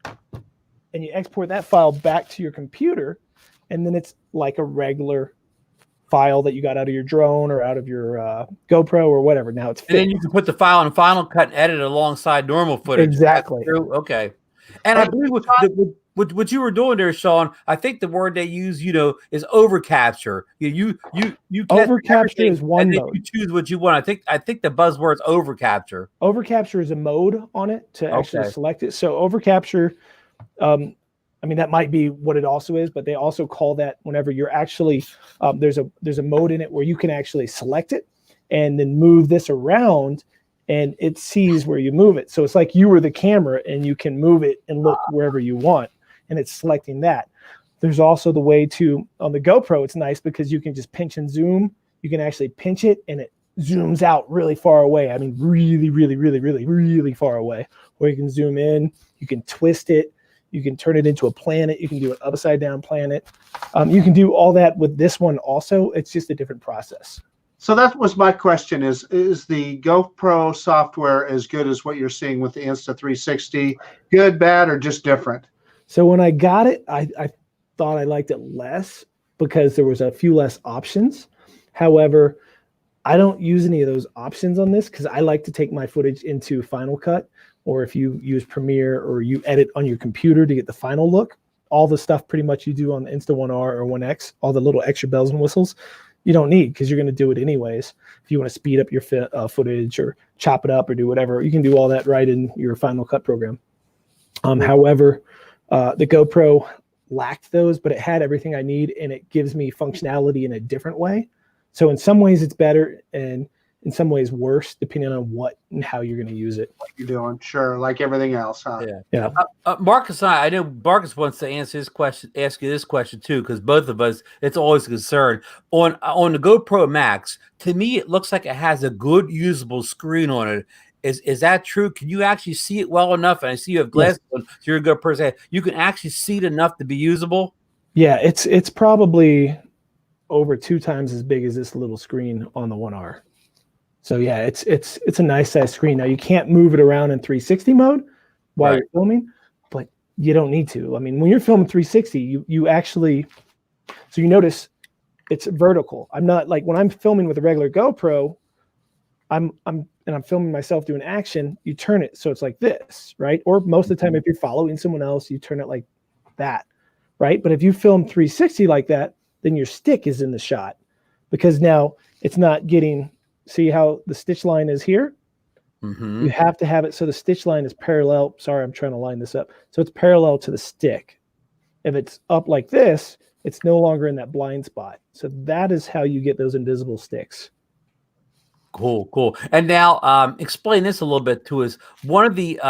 and you export that file back to your computer, and then it's like a regular file that you got out of your drone or out of your GoPro or whatever. Now it's fixed. And then you can put the file in Final Cut and edit it alongside normal footage. Exactly. Okay. And I believe what you were doing there, Sean, I think the word they use, is overcapture. You overcapture is one and then mode. You choose what you want. I think the buzzword's overcapture. Overcapture is a mode on it to actually select it. So overcapture, I mean, that might be what it also is, but they also call that whenever you're actually there's a mode in it where you can actually select it and then move this around, and it sees where you move it. So it's like you were the camera, and you can move it and look wherever you want, and it's selecting that. There's also the way to, on the GoPro, it's nice because you can just pinch and zoom. You can actually pinch it, and it zooms out really far away. I mean, really, really, really, really, really far away. Or you can zoom in, you can twist it, you can turn it into a planet, you can do an upside down planet. You can do all that with this one also. It's just a different process. So that was my question, is the GoPro software as good as what you're seeing with the Insta360? Good, bad, or just different? So when I got it, I thought I liked it less because there was a few less options. However, I don't use any of those options on this because I like to take my footage into Final Cut, or if you use Premiere or you edit on your computer to get the final look, all the stuff pretty much you do on the Insta1R or 1X, all the little extra bells and whistles, you don't need because you're going to do it anyways. If you want to speed up your footage or chop it up or do whatever, you can do all that right in your Final Cut program. However, the GoPro lacked those, but it had everything I need, and it gives me functionality in a different way. So in some ways it's better, and in some ways worse, depending on what and how you're going to use it. What you're doing, sure, like everything else, huh? Yeah. Marcus, I know Marcus wants to ask you this question too, because both of us, it's always a concern. On the GoPro Max, to me, it looks like it has a good usable screen on it. Is that true? Can you actually see it well enough? And I see you have glasses on, so you're a good person. You can actually see it enough to be usable? Yeah, it's probably over 2 times as big as this little screen on the 1R. So yeah, it's a nice size screen. Now you can't move it around in 360 mode while you're filming, but you don't need to. I mean, when you're filming 360, you actually, so you notice it's vertical. I'm not like when I'm filming with a regular GoPro, I'm filming myself doing action, you turn it so it's like this, right? Or most of the time if you're following someone else, you turn it like that, right? But if you film 360 like that, then your stick is in the shot because now it's not getting, see how the stitch line is here? Mm-hmm. You have to have it so the stitch line is parallel. Sorry, I'm trying to line this up. So it's parallel to the stick. If it's up like this, it's no longer in that blind spot. So that is how you get those invisible sticks. Cool. And now explain this a little bit to us. One of the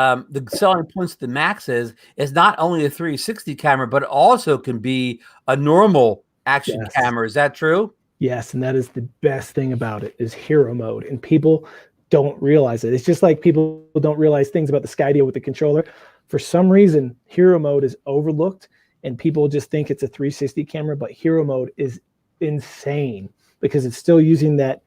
selling points of the Max is not only a 360 camera, but it also can be a normal action Yes. camera. Is that true? Yes, and that is the best thing about it is hero mode, and people don't realize it. It's just like people don't realize things about the Skydio with the controller. For some reason, hero mode is overlooked, and people just think it's a 360 camera, but hero mode is insane because it's still using that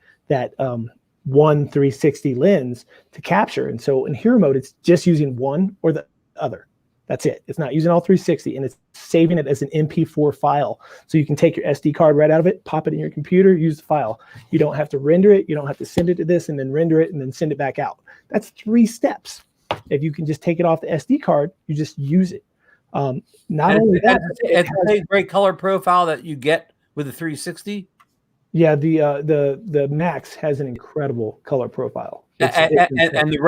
one 360 lens to capture. And so in hero mode, it's just using one or the other. That's it. It's not using all 360, and it's saving it as an MP4 file. So you can take your SD card right out of it, pop it in your computer, use the file. You don't have to render it. You don't have to send it to this and then render it and then send it back out. That's 3 steps. If you can just take it off the SD card, you just use it. Not only that, it's a great color profile that you get with the 360. Yeah, the Max has an incredible color profile. And the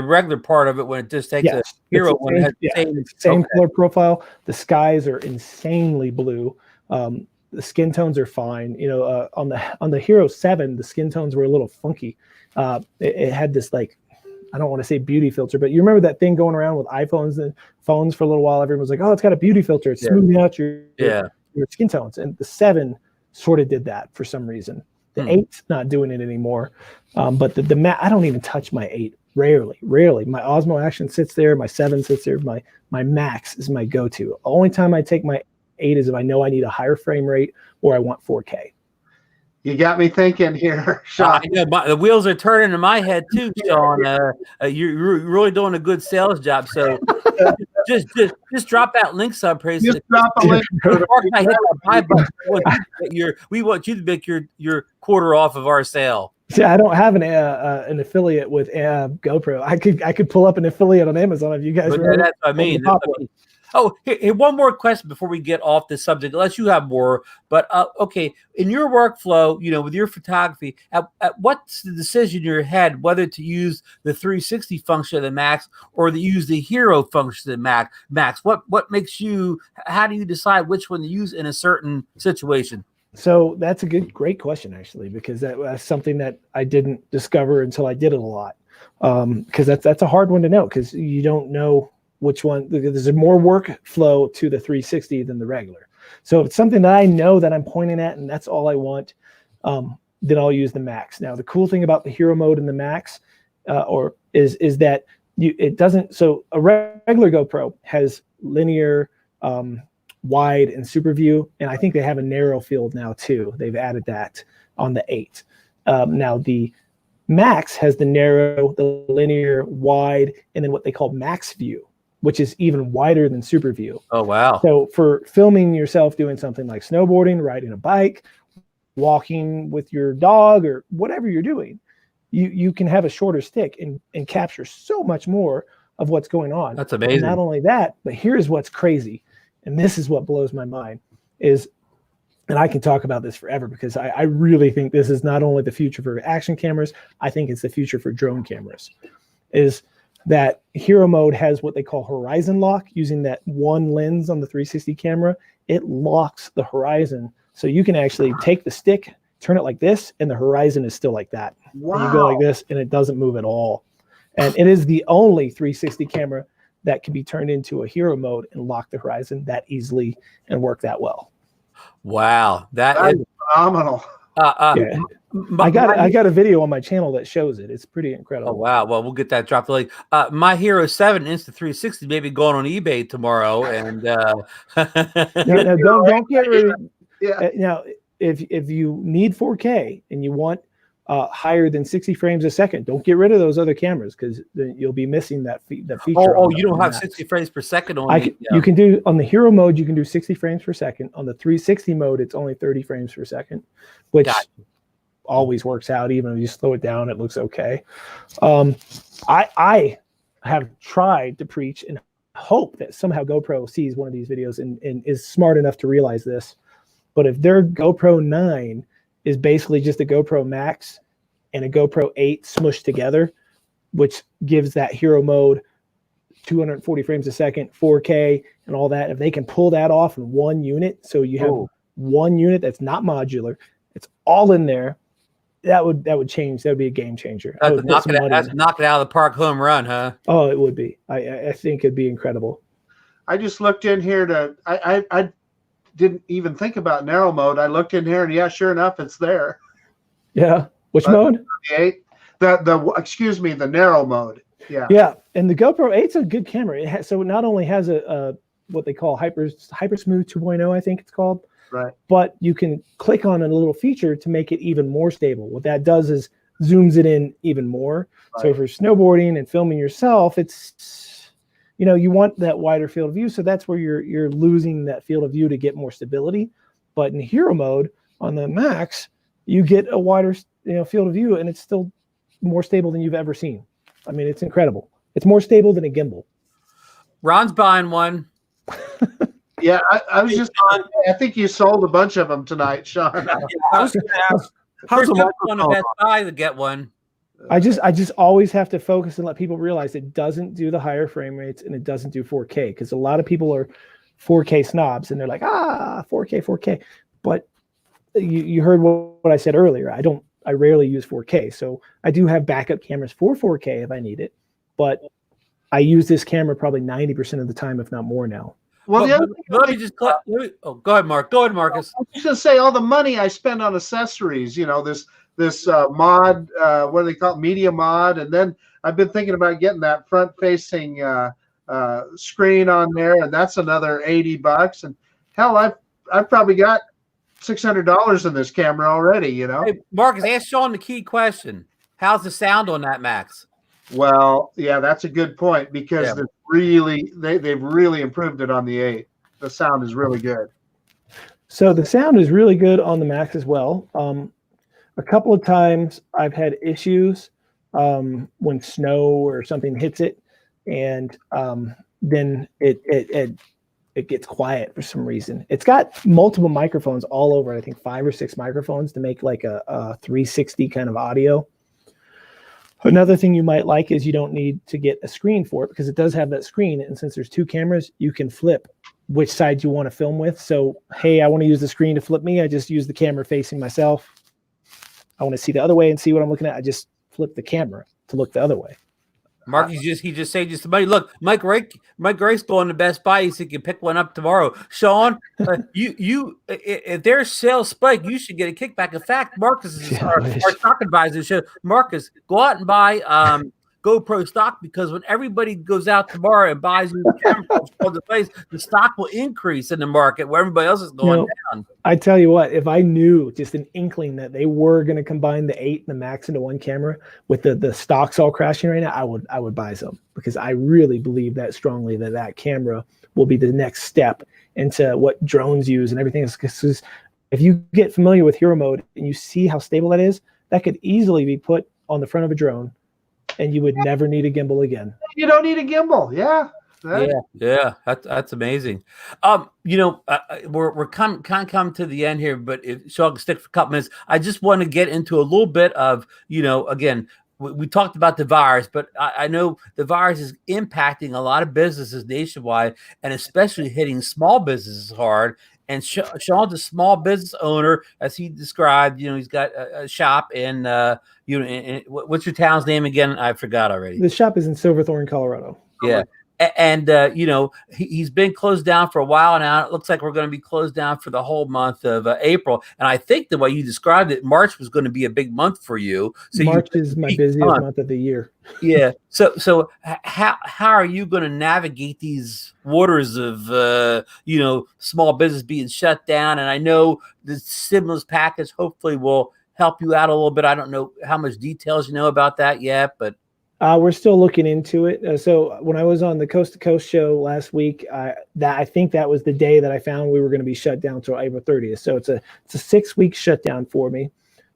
regular part of it, when it just takes a hero one, has the same color profile. The skies are insanely blue. The skin tones are fine. You know, on the Hero 7, the skin tones were a little funky. It had this, like, I don't want to say beauty filter, but you remember that thing going around with iPhones and phones for a little while? Everyone was like, "Oh, it's got a beauty filter. It's smoothing out your skin tones." And the 7 sort of did that for some reason. The 8's not doing it anymore. But the I don't even touch my 8. Rarely. My Osmo Action sits there. My 7 sits there. My Max is my go-to. The only time I take my 8 is if I know I need a higher frame rate or I want 4K. You got me thinking here, Sean. The wheels are turning in my head too, Sean. You're really doing a good sales job. So just drop that link someplace. Just drop a link. I hit that buy button. We want you to make your quarter off of our sale. See, I don't have an affiliate with GoPro. I could pull up an affiliate on Amazon if you guys. That's what I mean. Oh, here, one more question before we get off this subject, unless you have more. But okay, in your workflow, you know, with your photography, at what's the decision in your head whether to use the 360 function of the Max or to use the Hero function of the Max? What makes you? How do you decide which one to use in a certain situation? So that's a great question, actually, because that's something that I didn't discover until I did it a lot. Because that's a hard one to know, because you don't know which one. There's more workflow to the 360 than the regular. So if it's something that I know that I'm pointing at and that's all I want, then I'll use the Max. Now, the cool thing about the Hero mode and the Max is that it doesn't. So a regular GoPro has linear, wide, and super view, and I think they have a narrow field now too. They've added that on the 8. Now the Max has the narrow, the linear, wide, and then what they call max view, which is even wider than super view. Oh, wow. So for filming yourself doing something like snowboarding, riding a bike, walking with your dog, or whatever you're doing, you can have a shorter stick and capture so much more of what's going on. That's amazing. And not only that, but here's what's crazy. And this is what blows my mind is, and I can talk about this forever because I really think this is not only the future for action cameras, I think it's the future for drone cameras, is that Hero mode has what they call horizon lock. Using that one lens on the 360 camera, it locks the horizon. So you can actually take the stick, turn it like this, and the horizon is still like that. Wow. And you go like this, and it doesn't move at all. And it is the only 360 camera that can be turned into a Hero mode and lock the horizon that easily and work that well. Wow, that is phenomenal. Yeah. I got a video on my channel that shows it. It's pretty incredible. Oh, wow. Well, we'll get that dropped. Like my Hero 7 Insta360 may be going on eBay tomorrow, and no, don't get rid of. Yeah. Now, if you need 4K and you want higher than 60 frames a second, don't get rid of those other cameras, because then you'll be missing that feature. You don't have 60 frames per second on You can do on the Hero mode, you can do 60 frames per second. On the 360 mode, it's only 30 frames per second, which always works out. Even if you slow it down, it looks okay. I have tried to preach and hope that somehow GoPro sees one of these videos and is smart enough to realize this. But if their GoPro 9 is basically just a GoPro Max and a GoPro 8 smushed together, which gives that Hero mode 240 frames a second, 4K, and all that. If they can pull that off in one unit, so you have one unit that's not modular, it's all in there, that would change. That would be a game changer. That's knock it out of the park home run, huh? Oh, it would be. I think it'd be incredible. I just looked in here to I didn't even think about narrow mode. I looked in here, and yeah, sure enough, it's there. Yeah. Which mode? The narrow mode. Yeah. Yeah, and the GoPro 8's a good camera. So it not only has a what they call hyper smooth 2.0, I think it's called. Right. But you can click on a little feature to make it even more stable. What that does is zooms it in even more. Right. So if you're snowboarding and filming yourself, it's, you want that wider field of view. So that's where you're losing that field of view to get more stability. But in hero mode on the Max, you get a wider field of view, and it's still more stable than you've ever seen. I mean, it's incredible. It's more stable than a gimbal. Ron's buying one. Yeah, I was just. I think you sold a bunch of them tonight, Sean. Yeah, I was going to ask, how's the on the Best Buy to get one? I just always have to focus and let people realize it doesn't do the higher frame rates, and it doesn't do 4K, because a lot of people are 4K snobs, and they're like, 4K. But you heard what I said earlier. I rarely use 4K, so I do have backup cameras for 4K if I need it, but I use this camera probably 90% of the time, if not more now. Well, let me just go ahead, Mark. Go ahead, Marcus. I was going to say, all the money I spend on accessories, this mod, what do they call it, media mod, and then I've been thinking about getting that front-facing screen on there, and that's another $80. And hell, I've probably got $600 in this camera already. Hey, Marcus, ask Sean the key question. How's the sound on that Max? Well, yeah, that's a good point, because they've really improved it on the 8. The sound is really good. So the sound is really good on the Max as well. A couple of times I've had issues when snow or something hits it, and then it gets quiet for some reason. It's got multiple microphones all over. I think 5 or 6 microphones to make like a 360 kind of audio. Another thing you might like is you don't need to get a screen for it, because it does have that screen. And since there's 2 cameras, you can flip which side you want to film with. So, hey, I want to use the screen to flip me. I just use the camera facing myself. I want to see the other way and see what I'm looking at. I just flip the camera to look the other way. Mark, he just said to somebody, look, Mike Grace going to Best Buy. He said you can pick one up tomorrow. Sean, if there's sales spike, you should get a kickback. In fact, Marcus is our stock advisor. So Marcus, go out and buy GoPro stock, because when everybody goes out tomorrow and buys new cameras for the place, the stock will increase in the market where everybody else is going down. I tell you what, if I knew just an inkling that they were going to combine the 8 and the Max into one camera with the stocks all crashing right now, I would buy some, because I really believe that strongly that camera will be the next step into what drones use and everything else. Because if you get familiar with hero mode and you see how stable that is, that could easily be put on the front of a drone, and you would never need a gimbal again. You don't need a gimbal. Yeah. Yeah, that's amazing. We're kind of come to the end here, but if Sean can stick for a couple minutes, I just want to get into a little bit of, again, we talked about the virus, but I know the virus is impacting a lot of businesses nationwide, and especially hitting small businesses hard. And Sean's a small business owner, as he described. He's got a shop in, what's your town's name again? I forgot already. The shop is in Silverthorne, Colorado. Yeah. And he's been closed down for a while now. It looks like we're going to be closed down for the whole month of April. And I think the way you described it, March was going to be a big month for you. So March is my busiest month of the year. Yeah. So how are you going to navigate these waters of small business being shut down? And I know the stimulus package hopefully will help you out a little bit. I don't know how much details you know about that yet, but we're still looking into it. So when I was on the Coast to Coast show last week, I think that was the day that I found we were going to be shut down till April 30th. So it's a 6-week shutdown for me.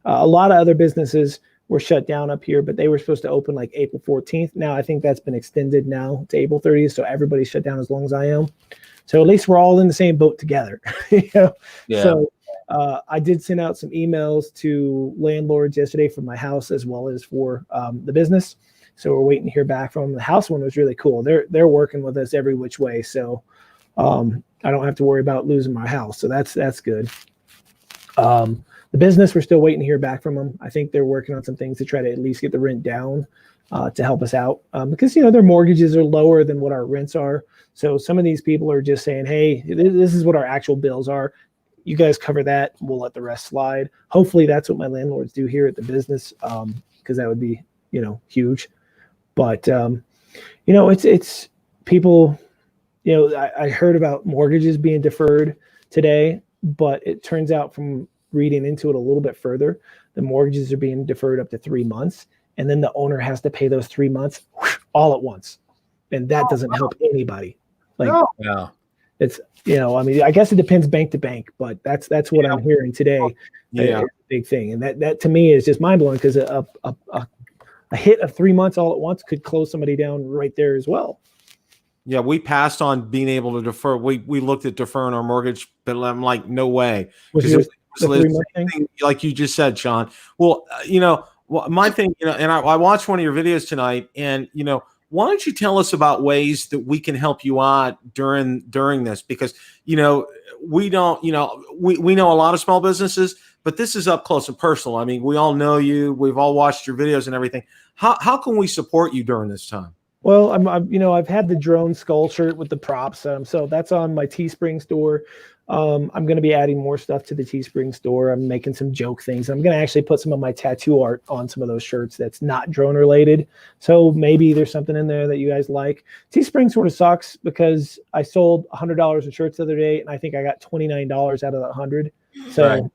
A lot of other businesses were shut down up here, but they were supposed to open like April 14th. Now I think that's been extended now to April 30th. So everybody's shut down as long as I am. So at least we're all in the same boat together. Yeah. So I did send out some emails to landlords yesterday for my house as well as for the business. So we're waiting to hear back from them. The house one was really cool. They're working with us every which way. So I don't have to worry about losing my house. So that's good. The business, we're still waiting to hear back from them. I think they're working on some things to try to at least get the rent down to help us out because their mortgages are lower than what our rents are. So some of these people are just saying, hey, this is what our actual bills are. You guys cover that. We'll let the rest slide. Hopefully that's what my landlords do here at the business because that would be, huge. But, it's people, I heard about mortgages being deferred today, but it turns out from reading into it a little bit further, the mortgages are being deferred up to 3 months. And then the owner has to pay those 3 months all at once. And that doesn't help anybody. Yeah. It's, I guess it depends bank to bank, but that's what I'm hearing today. Yeah. It's a big thing. And that to me is just mind blowing because a hit of 3 months all at once could close somebody down right there as well. Yeah, we passed on being able to defer. We looked at deferring our mortgage, but I'm like, no way. Was like you just said, Sean. Well, my thing, and I watched one of your videos tonight, and why don't you tell us about ways that we can help you out during this? Because we don't, we know a lot of small businesses, but this is up close and personal. I mean, we all know you. We've all watched your videos and everything. How can we support you during this time? Well, I've had the drone skull shirt with the props, so that's on my Teespring store. I'm going to be adding more stuff to the Teespring store. I'm making some joke things. I'm going to actually put some of my tattoo art on some of those shirts that's not drone related. So maybe there's something in there that you guys like. Teespring sort of sucks because I sold $100 in shirts the other day, and I think I got $29 out of the 100. So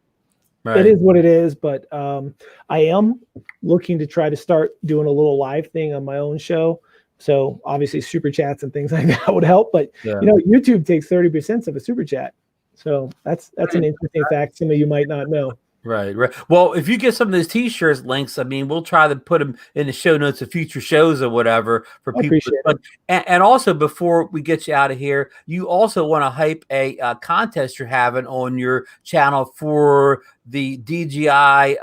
Right. It is what it is. But I am looking to try to start doing a little live thing on my own show. So obviously super chats and things like that would help. But YouTube takes 30% of a super chat. So that's an interesting fact some of you might not know. Right. Well, if you get some of those T-shirts links, I mean, we'll try to put them in the show notes of future shows or whatever for people. And also, before we get you out of here, you also want to hype a contest you're having on your channel for the DJI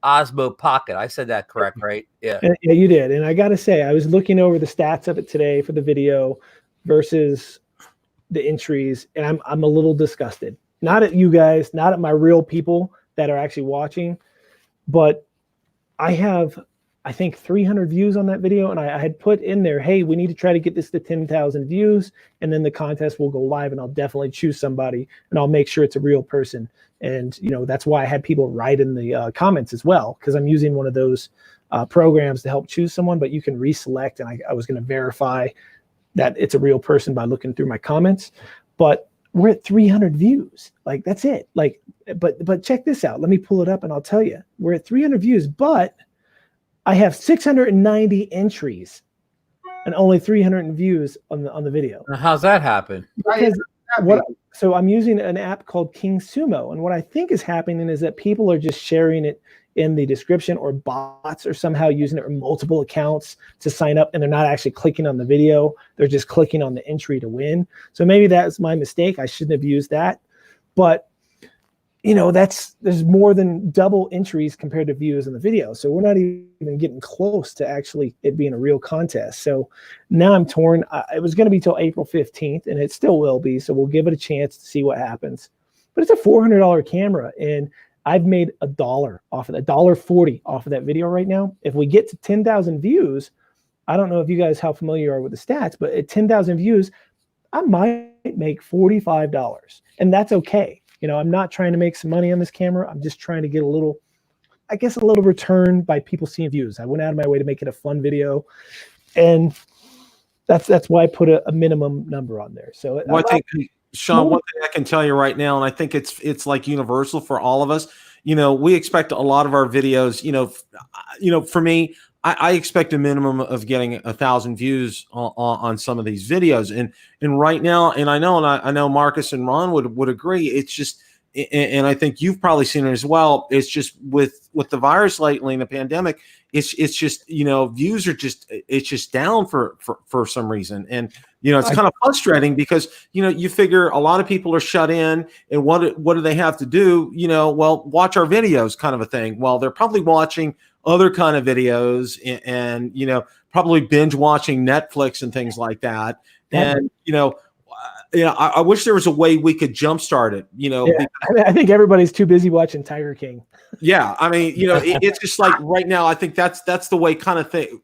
Osmo Pocket. I said that correct, right? Yeah. Yeah, you did. And I got to say, I was looking over the stats of it today for the video versus the entries, and I'm a little disgusted. Not at you guys, not at my real people that are actually watching, but I have, I think, 300 views on that video, and I had put in there, hey, we need to try to get this to 10,000 views, and then the contest will go live, and I'll definitely choose somebody, and I'll make sure it's a real person. And that's why I had people write in the comments as well, because I'm using one of those programs to help choose someone, but you can reselect, and I was going to verify that it's a real person by looking through my comments. But we're at 300 views. Like, that's it. Like, but check this out. Let me pull it up and I'll tell you. We're at 300 views, but I have 690 entries and only 300 views on the video. How's that happen? Because so I'm using an app called King Sumo, and what I think is happening is that people are just sharing it in the description, or bots are somehow using it, or multiple accounts to sign up, and they're not actually clicking on the video. They're just clicking on the entry to win. So maybe that's my mistake. I shouldn't have used that. But there's more than double entries compared to views in the video. So we're not even getting close to actually it being a real contest. So now I'm torn. It was going to be till April 15th, and it still will be. So we'll give it a chance to see what happens. But it's a $400 camera, and I've made $1 off of that, $1.40 off of that video right now. If we get to 10,000 views, I don't know if you guys how familiar you are with the stats, but at 10,000 views, I might make $45, and that's okay. I'm not trying to make some money on this camera. I'm just trying to get a little return by people seeing views. I went out of my way to make it a fun video, and that's why I put a minimum number on there. So I think, Sean, one thing I can tell you right now, and I think it's like universal for all of us. We expect a lot of our videos. For me, I expect a minimum of getting 1,000 views on some of these videos, and right now, and I know Marcus and Ron would agree. It's just, and I think you've probably seen it as well. It's just with the virus lately in the pandemic, it's just views are just down for some reason, and it's kind of frustrating because you figure a lot of people are shut in, and what do they have to do? Well, watch our videos, kind of a thing. Well, they're probably watching other kind of videos, and probably binge watching Netflix and things like that. And I wish there was a way we could jumpstart it. I think everybody's too busy watching Tiger King. Yeah, I mean, it's just like right now. I think that's the way kind of thing.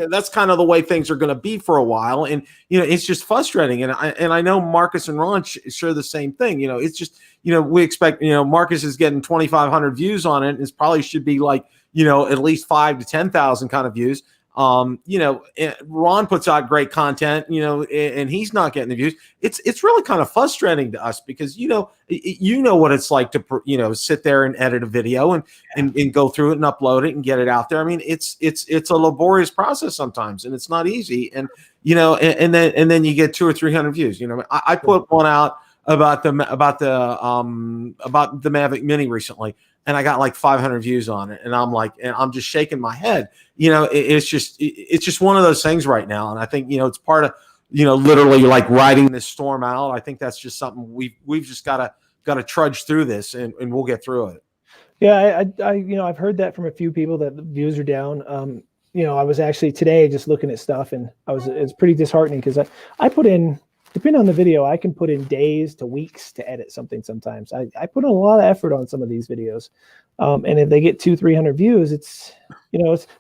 that's kind of the way things are going to be for a while. And, it's just frustrating. And I know Marcus and Ron share the same thing. It's just, we expect, Marcus is getting 2,500 views on it. It probably should be like, at least 5,000 to 10,000 kind of views. Ron puts out great content, and he's not getting the views. It's really kind of frustrating to us because, what it's like to, sit there and edit a video and go through it and upload it and get it out there. I mean, it's a laborious process sometimes, and it's not easy. And, and then you get 200 or 300 views. I put one out about the Mavic Mini recently, and I got like 500 views on it, and I'm just shaking my head. It's just one of those things right now, and I think it's part of literally like riding this storm out. I think that's just something we've just got to trudge through this, and we'll get through it. Yeah, I've heard that from a few people that the views are down. I was actually today just looking at stuff, and it's pretty disheartening because I put in. Depending on the video, I can put in days to weeks to edit something sometimes. I put in a lot of effort on some of these videos. And if they get 200-300 views, it's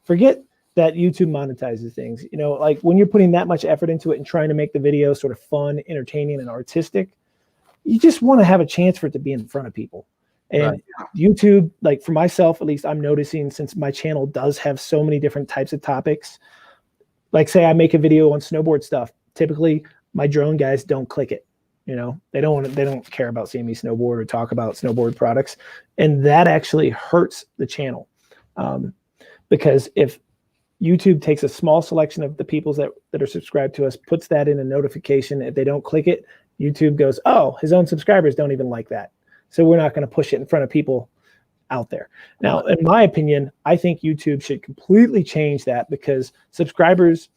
forget that YouTube monetizes things. Like when you're putting that much effort into it and trying to make the video sort of fun, entertaining, and artistic, you just want to have a chance for it to be in front of people. And right. YouTube, like for myself, at least I'm noticing since my channel does have so many different types of topics, like say I make a video on snowboard stuff, typically my drone guys don't click it. They don't care about seeing me snowboard or talk about snowboard products. And that actually hurts the channel. Because if YouTube takes a small selection of the people that are subscribed to us, puts that in a notification, if they don't click it, YouTube goes, oh, his own subscribers don't even like that. So we're not going to push it in front of people out there. Now, in my opinion, I think YouTube should completely change that because subscribers,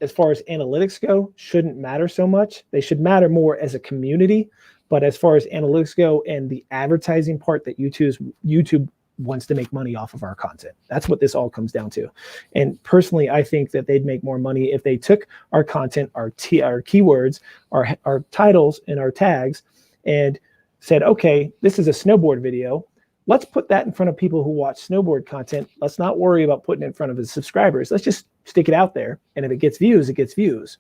as far as analytics go, shouldn't matter so much. They should matter more as a community. But as far as analytics go and the advertising part that YouTube wants to make money off of our content. That's what this all comes down to. And personally, I think that they'd make more money if they took our content, our keywords, our titles and our tags and said, okay, this is a snowboard video. Let's put that in front of people who watch snowboard content. Let's not worry about putting it in front of his subscribers. Let's just stick it out there. And if it gets views, it gets views.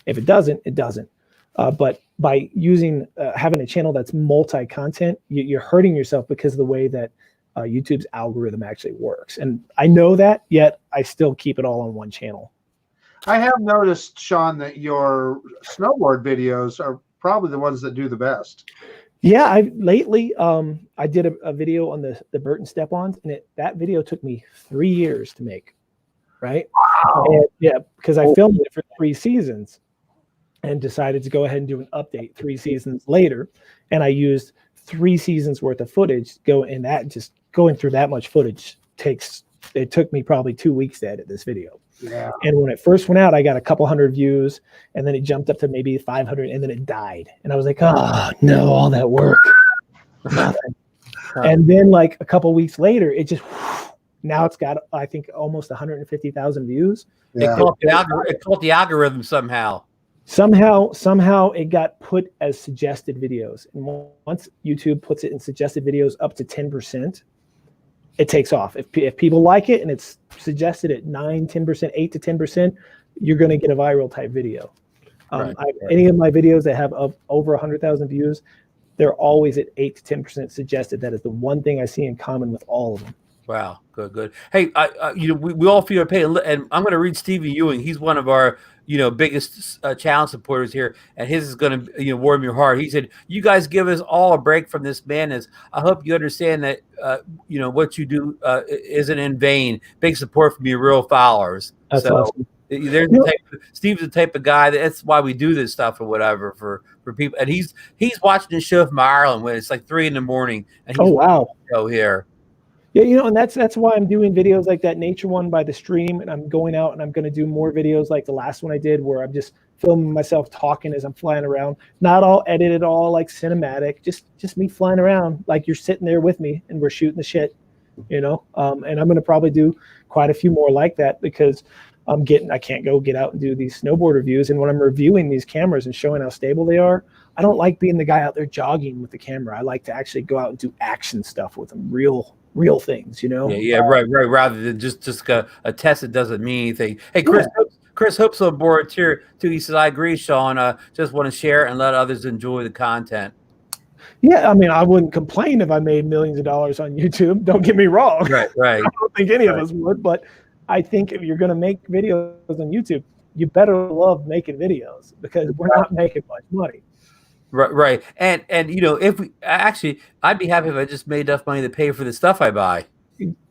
If it doesn't, it doesn't. But by using having a channel that's multi-content, you're hurting yourself because of the way that YouTube's algorithm actually works. And I know that, yet I still keep it all on one channel. I have noticed, Sean, that your snowboard videos are probably the ones that do the best. Yeah, lately I did a video on the Burton step-ons, and that video took me 3 years to make, right? Wow. And, yeah, because I filmed it for 3 seasons and decided to go ahead and do an update 3 seasons later, and I used 3 seasons worth of footage. Going through that much footage took me probably 2 weeks to edit this video. Yeah. And when it first went out, I got a couple hundred views, and then it jumped up to maybe 500, and then it died. And I was like, oh no, all that work, nothing. And then like a couple weeks later, it just now it's got I think almost 150,000 views. Yeah. It caught the algorithm somehow. Somehow it got put as suggested videos, and once YouTube puts it in suggested videos up to 10%. It takes off. If people like it and it's suggested at 9, 10%, 8 to 10%, you're going to get a viral type video. Any of my videos that have over 100,000 views, they're always at 8 to 10% suggested. That is the one thing I see in common with all of them. Wow, good. Hey, we all feel our pain, and I'm going to read Stevie Ewing. He's one of our biggest channel supporters here, and his is going to warm your heart. He said, "You guys give us all a break from this madness. I hope you understand that what you do isn't in vain. Big support from your real followers." That's awesome. Steve's the type of guy that's why we do this stuff or whatever for people. And he's watching the show from Ireland when it's like 3 a.m. and he's show here. Yeah, and that's why I'm doing videos like that nature one by the stream, and I'm going out and I'm going to do more videos like the last one I did where I'm just filming myself talking as I'm flying around, not all edited, all like cinematic, just me flying around like you're sitting there with me and we're shooting the shit, and I'm going to probably do quite a few more like that because I can't go get out and do these snowboard reviews, and when I'm reviewing these cameras and showing how stable they are, I don't like being the guy out there jogging with the camera. I like to actually go out and do action stuff with them, real real things, you know? Yeah, right. Rather than just a test that doesn't mean anything. Hey, Chris Hope's on board too. He says, I agree, Sean. Just want to share and let others enjoy the content. Yeah, I mean, I wouldn't complain if I made millions of dollars on YouTube. Don't get me wrong. Right. I don't think any of us would, but I think if you're going to make videos on YouTube, you better love making videos because we're not making much money. Right. And if we actually, I'd be happy if I just made enough money to pay for the stuff I buy.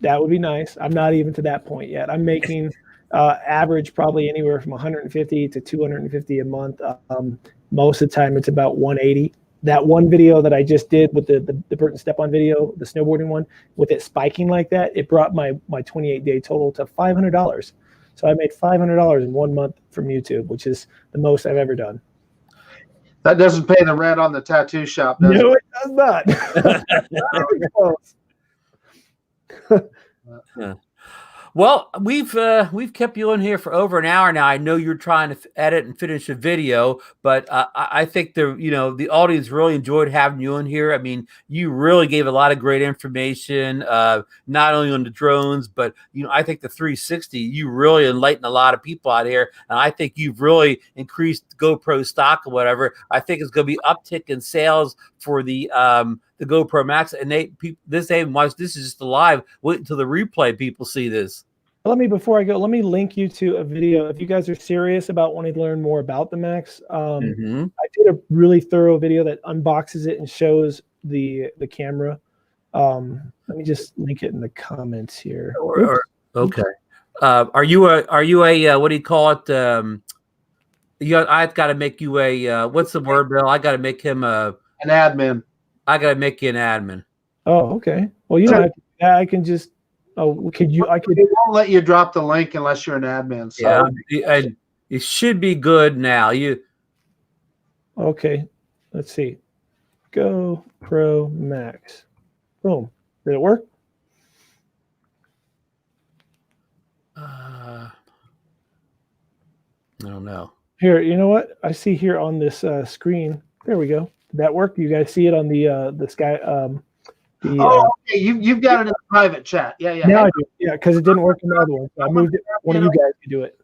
That would be nice. I'm not even to that point yet. I'm making average probably anywhere from 150 to 250 a month. Most of the time, it's about 180. That one video that I just did with the Burton step-on video, the snowboarding one, with it spiking like that, it brought my 28-day total to $500. So I made $500 in 1 month from YouTube, which is the most I've ever done. That doesn't pay the rent on the tattoo shop, does No, it? it does not. Not even close. Well, we've kept you in here for over an hour now. I know you're trying to edit and finish a video, but I think the audience really enjoyed having you in here. I mean, you really gave a lot of great information, not only on the drones, but I think the 360. You really enlightened a lot of people out here, and I think you've really increased GoPro stock or whatever. I think it's going to be uptick in sales for the GoPro Max, and this is just the live. Wait until the replay people see this. Before I go, let me link you to a video. If you guys are serious about wanting to learn more about the Max, I did a really thorough video that unboxes it and shows the camera. Let me just link it in the comments here. Okay. Are you a what do you call it? I've got to make you a what's the word, Bill? I got to make him an admin. I got to make you an admin. Oh, okay. Well, I can just. Oh, could you? It won't let you drop the link unless you're an admin. So. Yeah, it should be good now. Okay, let's see. GoPro Max. Boom. Did it work? I don't know. Here, you know what? I see here on this screen. There we go. Did that work? You guys see it on the Sky? Okay. You've got it in the private chat. Yeah. Now I do. Yeah, because it didn't work in the other one. So I moved it. One of you guys can do it.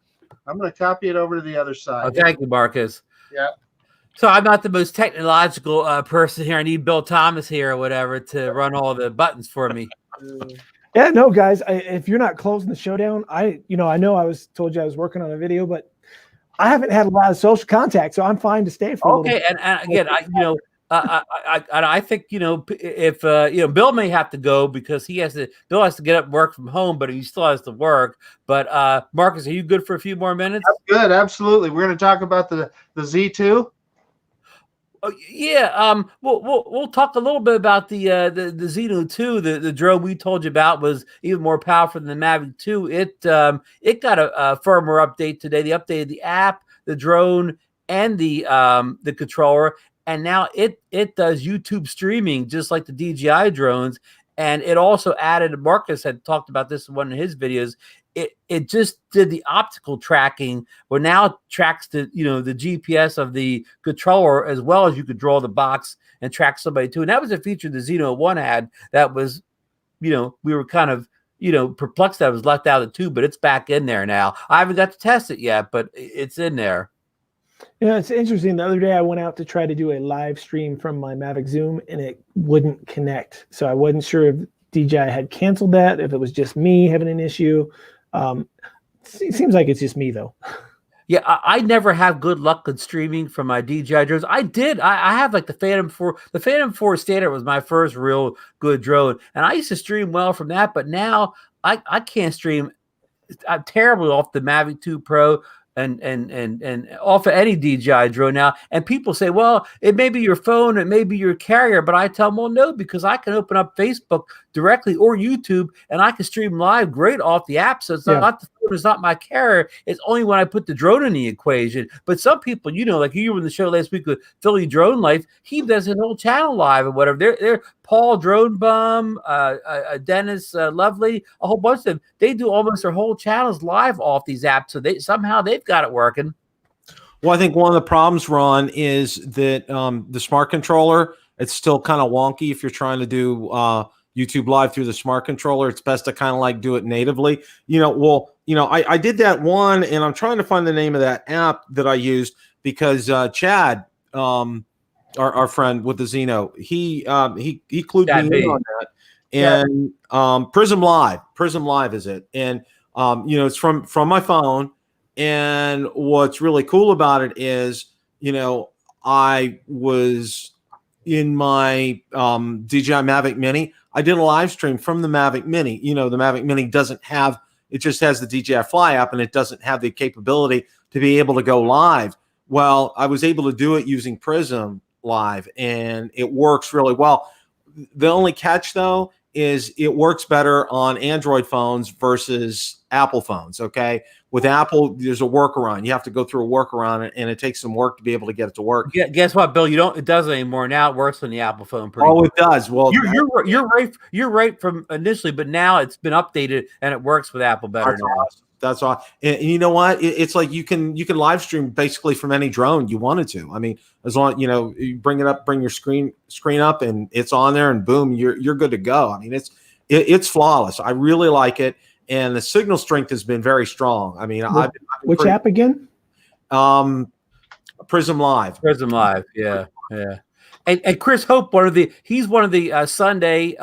I'm going to copy it over to the other side. Oh, thank you, Marcus. Yeah. So I'm not the most technological person here. I need Bill Thomas here or whatever to run all the buttons for me. Yeah, no, guys. If you're not closing the showdown, I know I was working on a video, but I haven't had a lot of social contact, so I'm fine to stay for a little bit. And again, I think if Bill may have to go because Bill has to get up and work from home, but he still has to work. But Marcus, are you good for a few more minutes? That's good, absolutely. We're going to talk about the Z2. Yeah, we'll talk a little bit about the Xeno 2, the drone we told you about was even more powerful than the Mavic 2. It got a firmware update today. They updated the app, the drone, and the controller. And now it does YouTube streaming just like the DJI drones. And it also added, Marcus had talked about this in one of his videos, it just did the optical tracking where now it tracks the GPS of the controller as well as you could draw the box and track somebody too. And that was a feature the Xeno 1 had that was, we were kind of, perplexed that it was left out of the 2, but it's back in there now. I haven't got to test it yet, but it's in there. Yeah, it's interesting. The other day I went out to try to do a live stream from my Mavic Zoom and it wouldn't connect. So I wasn't sure if DJI had canceled that, if it was just me having an issue. It seems like it's just me though. Yeah, I never have good luck with streaming from my DJI drones. I did. I have like the Phantom 4. The Phantom 4 Standard was my first real good drone. And I used to stream well from that, but now I can't stream. I'm terribly off the Mavic 2 Pro and off of any DJI drone now. And people say, well, it may be your phone, it may be your carrier, but I tell them, well, no, because I can open up Facebook directly or YouTube and I can stream live great off the app. So it's not the phone, it's not my carrier. It's only when I put the drone in the equation. But some people, like you were in the show last week with Philly Drone Life, he does an whole channel live or whatever. They're Paul Drone Bum, Dennis Lovely, a whole bunch of them. They do almost their whole channels live off these apps. So they've got it working. Well, I think one of the problems, Ron, is that the smart controller, it's still kind of wonky if you're trying to do YouTube Live through the smart controller, it's best to kind of like do it natively. I did that one, and I'm trying to find the name of that app that I used because Chad, our friend with the Xeno, he clued Chad me in B. on that. And Prism Live is it, and it's from my phone. And what's really cool about it is, I was in my DJI Mavic Mini. I did a live stream from the Mavic Mini. The Mavic Mini it just has the DJI Fly app, and it doesn't have the capability to be able to go live. Well, I was able to do it using Prism Live, and it works really well. The only catch, though, is it works better on Android phones versus Apple phones, okay? With Apple, there's a workaround. You have to go through a workaround, and it takes some work to be able to get it to work. Yeah, guess what, Bill? It doesn't anymore. Now it works on the Apple phone. It does. Well, you're right from initially, but now it's been updated and it works with Apple better now. Awesome. That's all. And you know what? It's like you can live stream basically from any drone you wanted to. I mean, as long you bring it up, bring your screen up, and it's on there, and boom, you're good to go. I mean, it's flawless. I really like it, and the signal strength has been very strong. I mean, which app again? Prism Live. Prism Live, yeah. And Chris Hope, he's one of the Sunday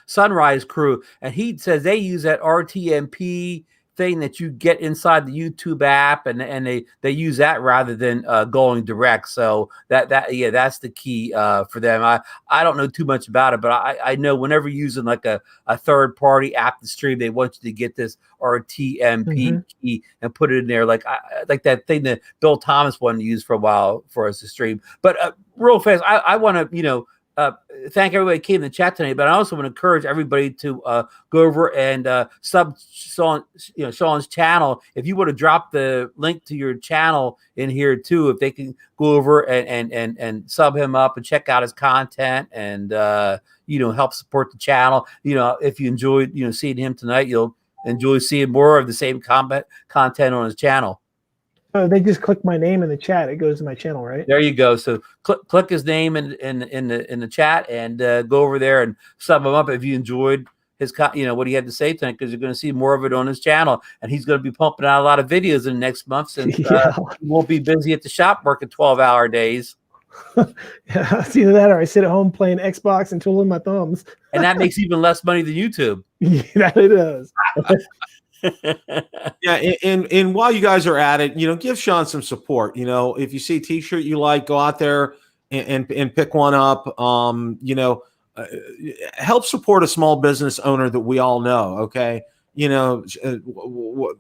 Sunrise crew, and he says they use that RTMP thing that you get inside the YouTube app, and they use that rather than going direct. So that's the key for them. I don't know too much about it, but I know whenever you're using like a third party app to stream, they want you to get this RTMP key and put it in there, like that thing that Bill Thomas wanted to use for a while for us to stream. But real fast, I want to thank everybody who came in the chat tonight, but I also want to encourage everybody to go over and sub Sean's channel. If you want to drop the link to your channel in here too, if they can go over and sub him up and check out his content and help support the channel. If you enjoyed seeing him tonight, you'll enjoy seeing more of the same content on his channel. They just click my name in the chat. It goes to my channel, right? There you go. So click his name in the chat and go over there and sub him up if you enjoyed his what he had to say tonight, because you're going to see more of it on his channel, and he's going to be pumping out a lot of videos in the next month since he won't be busy at the shop working 12-hour days. Yeah, it's either that or I sit at home playing Xbox and twiddling my thumbs, and that makes even less money than YouTube. Yeah, it does. Yeah, and while you guys are at it, give Sean some support. If you see a t-shirt you like, go out there and pick one up. Help support a small business owner that we all know. Okay,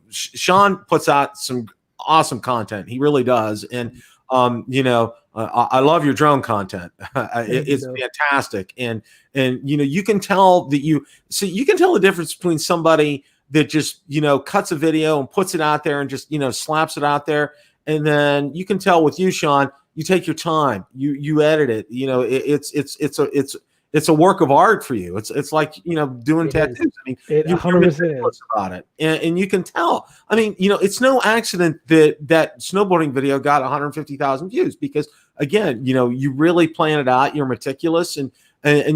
Sean puts out some awesome content. He really does, and I love your drone content. It's fantastic, and you can tell that you can tell the difference between somebody that just cuts a video and puts it out there and just slaps it out there, and then you can tell with you, Sean, you take your time, you edit it. It's a work of art for you. It's like doing tattoos. I mean, it 100% is about it, and you can tell. I mean, it's no accident that snowboarding video got 150,000 views, because again, you really plan it out. You're meticulous, and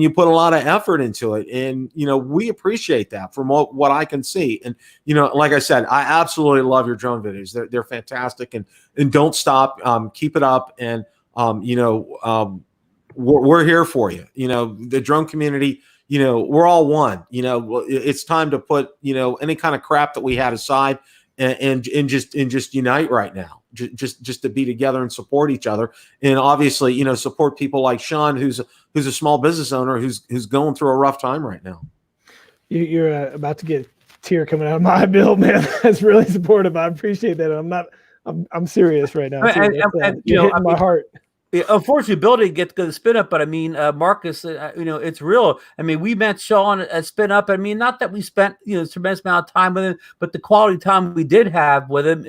you put a lot of effort into it, and we appreciate that from what I can see. And like I said, I absolutely love your drone videos. They're fantastic, and don't stop. Keep it up, and we're here for you. The drone community. We're all one. It's time to put any kind of crap that we had aside and just unite right now. Just to be together and support each other, and obviously support people like Sean, who's a small business owner who's going through a rough time right now. You're about to get a tear coming out of my bill, man. That's really supportive. I appreciate that. I'm serious right now. You're hitting my heart. Unfortunately, Bill didn't get to go to Spin Up, but I mean, Marcus, it's real. I mean, we met Sean at Spin Up. I mean, not that we spent a tremendous amount of time with him, but the quality time we did have with him,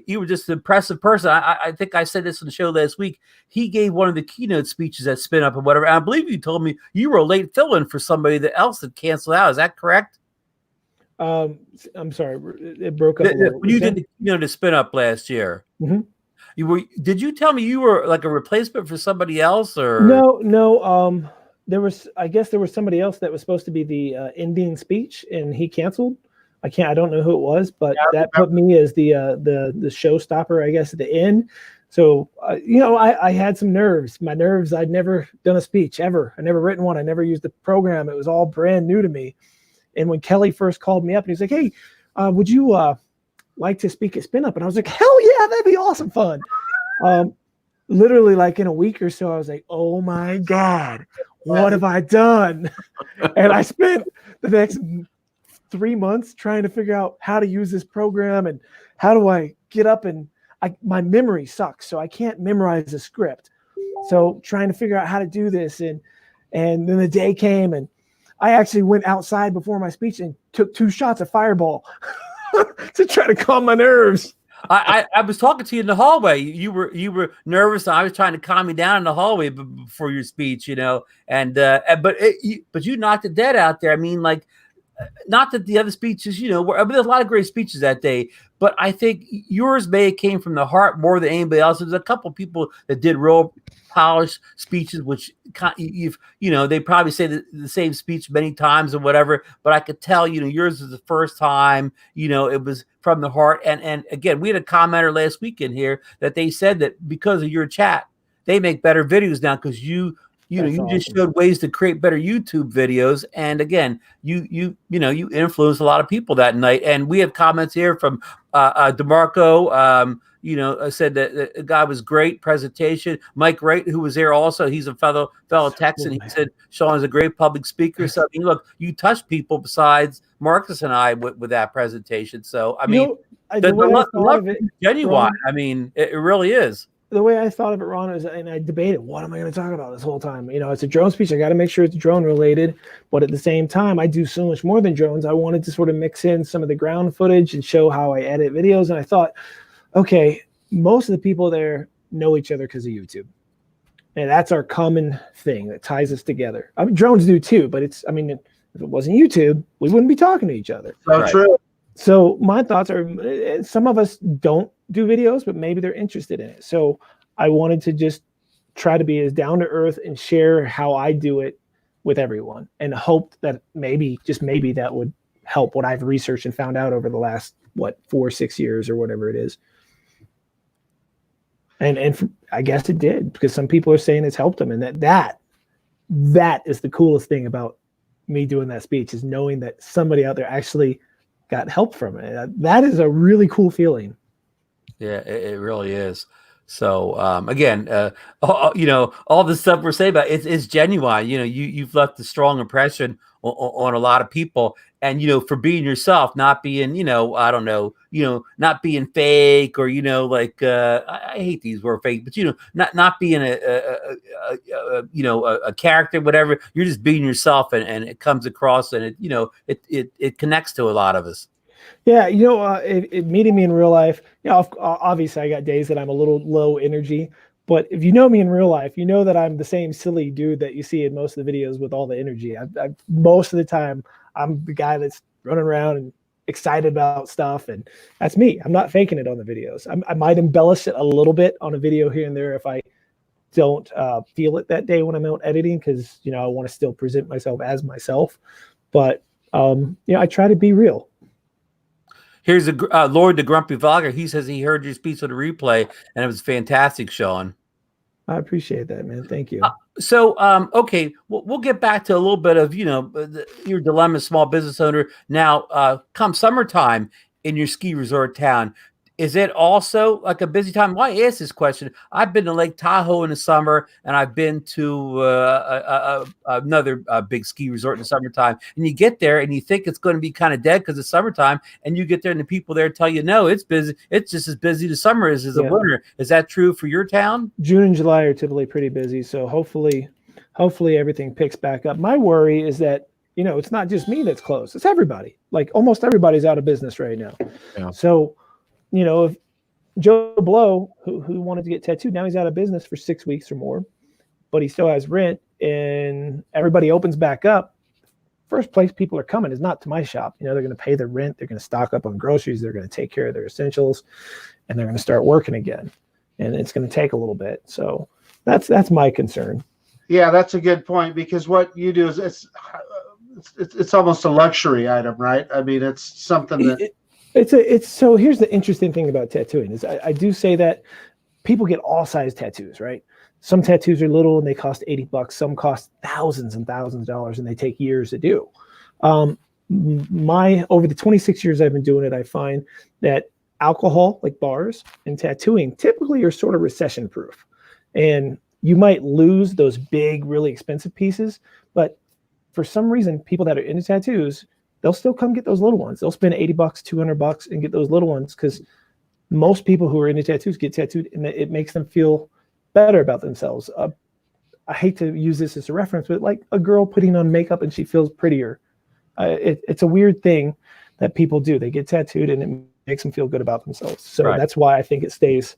you were just an impressive person. I think I said this on the show last week. He gave one of the keynote speeches at Spin Up or whatever. And I believe you told me you were a late fill-in for somebody else that canceled out. Is that correct? I'm sorry, it broke up. When you did the keynote to Spin Up last year, did you tell me you were like a replacement for somebody else, or no? I guess there was somebody else that was supposed to be the ending speech, and he canceled. I don't know who it was, but that put me as the showstopper, I guess, at the end. So, I had some nerves. My nerves, I'd never done a speech ever. I never written one. I never used the program. It was all brand new to me. And when Kelly first called me up and he's like, hey, would you like to speak at Spin Up? And I was like, hell yeah, that'd be awesome fun. Literally like in a week or so, I was like, oh my God, what have I done? And I spent the next 3 months trying to figure out how to use this program and how do I get up, and my memory sucks, so I can't memorize a script. So trying to figure out how to do this, and then the day came, and I actually went outside before my speech and took 2 shots of Fireball to try to calm my nerves. I was talking to you in the hallway. You were nervous. I was trying to calm you down in the hallway before your speech, and but you knocked it dead out there. I mean, like, not that the other speeches, were, there's a lot of great speeches that day, but I think yours may have came from the heart more than anybody else. There's a couple people that did real polished speeches, which they probably say the same speech many times or whatever, but I could tell, yours was the first time, it was from the heart. And again, we had a commenter last weekend here that they said that because of your chat, they make better videos now because you just showed ways to create better YouTube videos. And again, you influenced a lot of people that night. And we have comments here from DeMarco, said that the guy was great presentation. Mike Wright, who was there also, he's a fellow Texan. He said Sean is a great public speaker. So look, you touched people besides Marcus and I with that presentation. So I mean, the love is genuine. I mean, it really is. The way I thought of it, Ron, is, and I debated, what am I going to talk about this whole time? It's a drone speech. I got to make sure it's drone related. But at the same time, I do so much more than drones. I wanted to sort of mix in some of the ground footage and show how I edit videos. And I thought, okay, most of the people there know each other because of YouTube. And that's our common thing that ties us together. I mean, drones do too, but if it wasn't YouTube, we wouldn't be talking to each other. So true. So my thoughts are, some of us don't do videos, but maybe they're interested in it. So I wanted to just try to be as down to earth and share how I do it with everyone, and hoped that maybe that would help what I've researched and found out over the last 4 or 6 years or whatever it is. And I guess it did, because some people are saying it's helped them, and that is the coolest thing about me doing that speech, is knowing that somebody out there actually got help from it. That is a really cool feeling. Yeah, it really is. So again, all the stuff we're saying about it's genuine. You've left a strong impression on a lot of people, and for being yourself, not being not being fake, or I hate these word fake, but not being a character, whatever. You're just being yourself, and it comes across, and it connects to a lot of us. Yeah, meeting me in real life, obviously I got days that I'm a little low energy, but if you know me in real life, you know that I'm the same silly dude that you see in most of the videos with all the energy. Most of the time, I'm the guy that's running around and excited about stuff, and that's me. I'm not faking it on the videos. I might embellish it a little bit on a video here and there if I don't feel it that day when I'm out editing, because I want to still present myself as myself. But I try to be real. Here's Lord the Grumpy Vlogger. He says he heard your speech on the replay, and it was fantastic, Sean. I appreciate that, man. Thank you. So, okay, we'll get back to a little bit of, your dilemma, small business owner. Now, come summertime in your ski resort town, is it also like a busy time? Why ask this question? I've been to Lake Tahoe in the summer, and I've been to another big ski resort in the summertime. And you get there, and you think it's going to be kind of dead because it's summertime, and you get there, and the people there tell you, no, it's busy. It's just as busy the summer as the winter. Is that true for your town? June and July are typically pretty busy, so hopefully everything picks back up. My worry is that it's not just me that's closed; it's everybody. Like almost everybody's out of business right now. Yeah. So, if Joe Blow, who wanted to get tattooed, now he's out of business for 6 weeks or more, but he still has rent, and everybody opens back up. First place people are coming is not to my shop. They're going to pay their rent. They're going to stock up on groceries. They're going to take care of their essentials, and they're going to start working again. And it's going to take a little bit. So that's my concern. Yeah, that's a good point, because what you do is it's almost a luxury item, right? I mean, it's something that it's so here's the interesting thing about tattooing is I do say that people get all size tattoos, right? Some tattoos are little and they cost $80. Some cost thousands and thousands of dollars and they take years to do. Over the 26 years I've been doing it, I find that alcohol, like bars, and tattooing typically are sort of recession proof. And you might lose those big, really expensive pieces, but for some reason, people that are into tattoos, they'll still come get those little ones. They'll spend $80, $200 and get those little ones, because most people who are into tattoos get tattooed and it makes them feel better about themselves. I hate to use this as a reference, but like a girl putting on makeup and she feels prettier. It's a weird thing that people do. They get tattooed and it makes them feel good about themselves. So That's why I think it stays.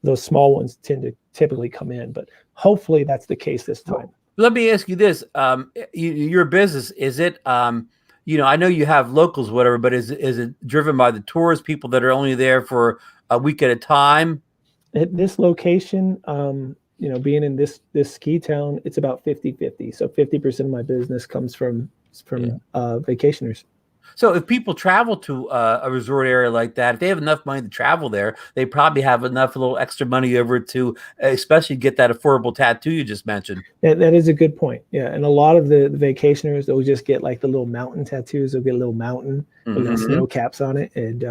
Those small ones tend to typically come in, but hopefully that's the case this time. Let me ask you this: your business, is it? I know you have locals, whatever, but is it driven by the tourists, people that are only there for a week at a time? At this location, being in this ski town, it's about 50-50. So 50% of my business comes from vacationers. So if people travel to a resort area like that, if they have enough money to travel there, they probably have enough a little extra money over to especially get that affordable tattoo you just mentioned. That is a good point. Yeah. And a lot of the vacationers, they'll just get like the little mountain tattoos. They'll get a little mountain with the snow caps on it and,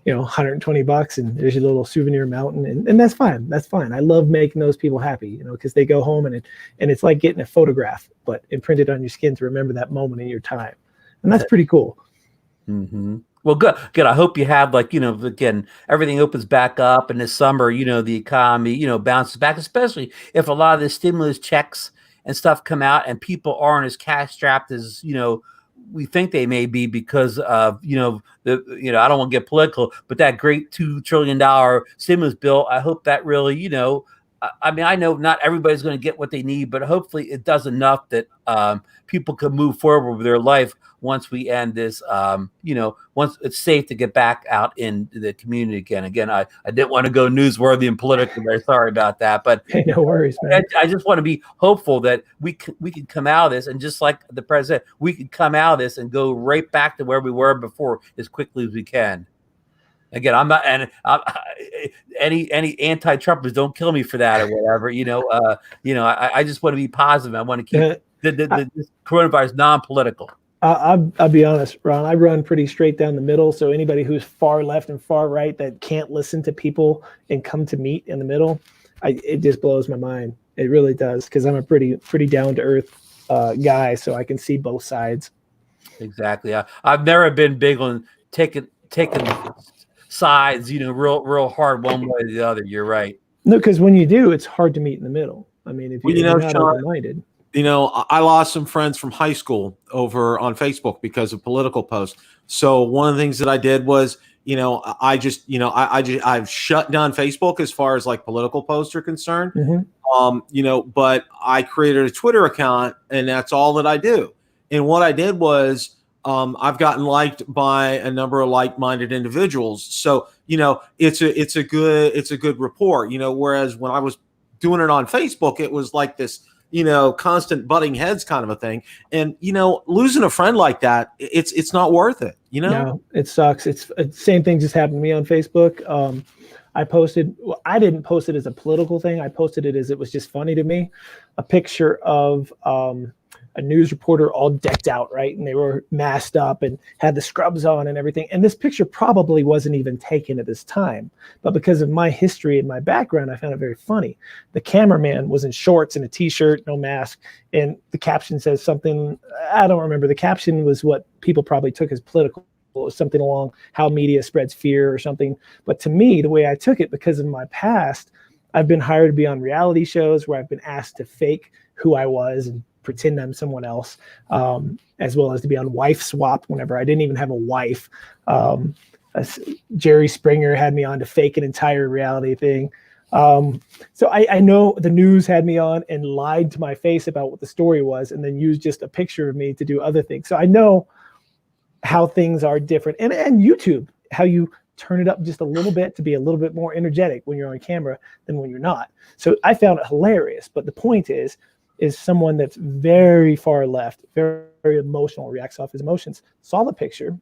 $120 and there's your little souvenir mountain. And that's fine. That's fine. I love making those people happy, because they go home and it's like getting a photograph, but imprinted on your skin to remember that moment in your time. And that's pretty cool. Mm-hmm. Well, good. I hope you have again, everything opens back up and this summer, the economy, bounces back, especially if a lot of the stimulus checks and stuff come out and people aren't as cash strapped as, we think they may be because of, I don't want to get political, but that great $2 trillion stimulus bill, I hope that really, I know not everybody's going to get what they need, but hopefully it does enough that people can move forward with their life once we end this, once it's safe to get back out in the community again. Again, I didn't want to go newsworthy and political there. Sorry about that. But hey, no worries, man. I just want to be hopeful that we can come out of this. And just like the president, we can come out of this and go right back to where we were before as quickly as we can. Again, I'm not, and any anti-Trumpers don't kill me for that or whatever. I just want to be positive. I want to keep this coronavirus non-political. I'll be honest, Ron. I run pretty straight down the middle. So anybody who's far left and far right that can't listen to people and come to meet in the middle, it just blows my mind. It really does, because I'm a pretty down to earth guy, so I can see both sides. Exactly. I've never been big on taking sides, real hard one way or the other. You're right. No, because when you do, it's hard to meet in the middle. I mean, if you're not open-minded. I lost some friends from high school over on Facebook because of political posts. So one of the things that I did was, I've shut down Facebook as far as like political posts are concerned. But I created a Twitter account and that's all that I do. And what I did was, I've gotten liked by a number of like-minded individuals. So, it's a good rapport, whereas when I was doing it on Facebook, it was like this, constant butting heads kind of a thing. And, losing a friend like that, it's not worth it, No, it sucks. It's same thing just happened to me on Facebook. I didn't post it as a political thing. I posted it as it was just funny to me. A picture of a news reporter all decked out, right? And they were masked up and had the scrubs on and everything. And this picture probably wasn't even taken at this time. But because of my history and my background, I found it very funny. The cameraman was in shorts and a t-shirt, no mask. And the caption says something, I don't remember. The caption was what people probably took as political. It was something along how media spreads fear or something. But to me, the way I took it, because of my past, I've been hired to be on reality shows where I've been asked to fake who I was and pretend I'm someone else, as well as to be on Wife Swap whenever I didn't even have a wife. Jerry Springer had me on to fake an entire reality thing. So I know the news had me on and lied to my face about what the story was and then used just a picture of me to do other things. So I know how things are different. And YouTube, how you turn it up just a little bit to be a little bit more energetic when you're on camera than when you're not. So I found it hilarious. But the point is, is someone that's very far left, very, very emotional, reacts off his emotions, saw the picture,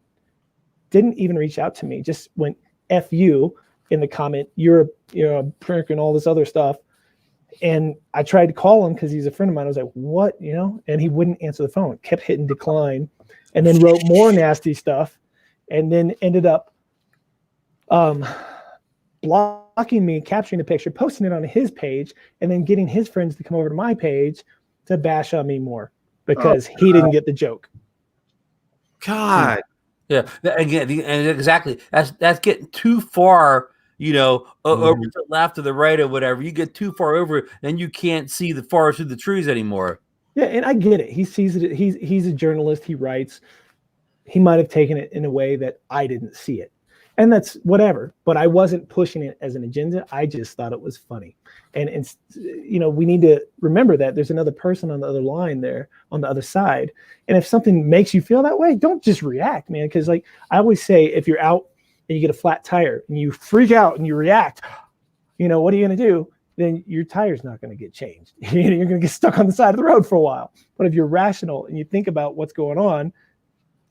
didn't even reach out to me, just went F you in the comment, you're a prick and all this other stuff. And I tried to call him because he's a friend of mine. I was like, what, and he wouldn't answer the phone, kept hitting decline, and then wrote more nasty stuff, and then ended up blocking me, capturing the picture, posting it on his page, and then getting his friends to come over to my page to bash on me more because he didn't get the joke. God. Yeah, again, and exactly. That's getting too far, over to the left or the right or whatever. You get too far over, then you can't see the forest through the trees anymore. Yeah, and I get it. He sees it. He's a journalist. He writes. He might have taken it in a way that I didn't see it, and that's whatever. But I wasn't pushing it as an agenda. I just thought it was funny, and it's we need to remember that there's another person on the other line there on the other side, and if something makes you feel that way, don't just react, man. Because like I always say, if you're out and you get a flat tire and you freak out and you react, what are you going to do? Then your tire's not going to get changed. You're going to get stuck on the side of the road for a while. But if you're rational and you think about what's going on,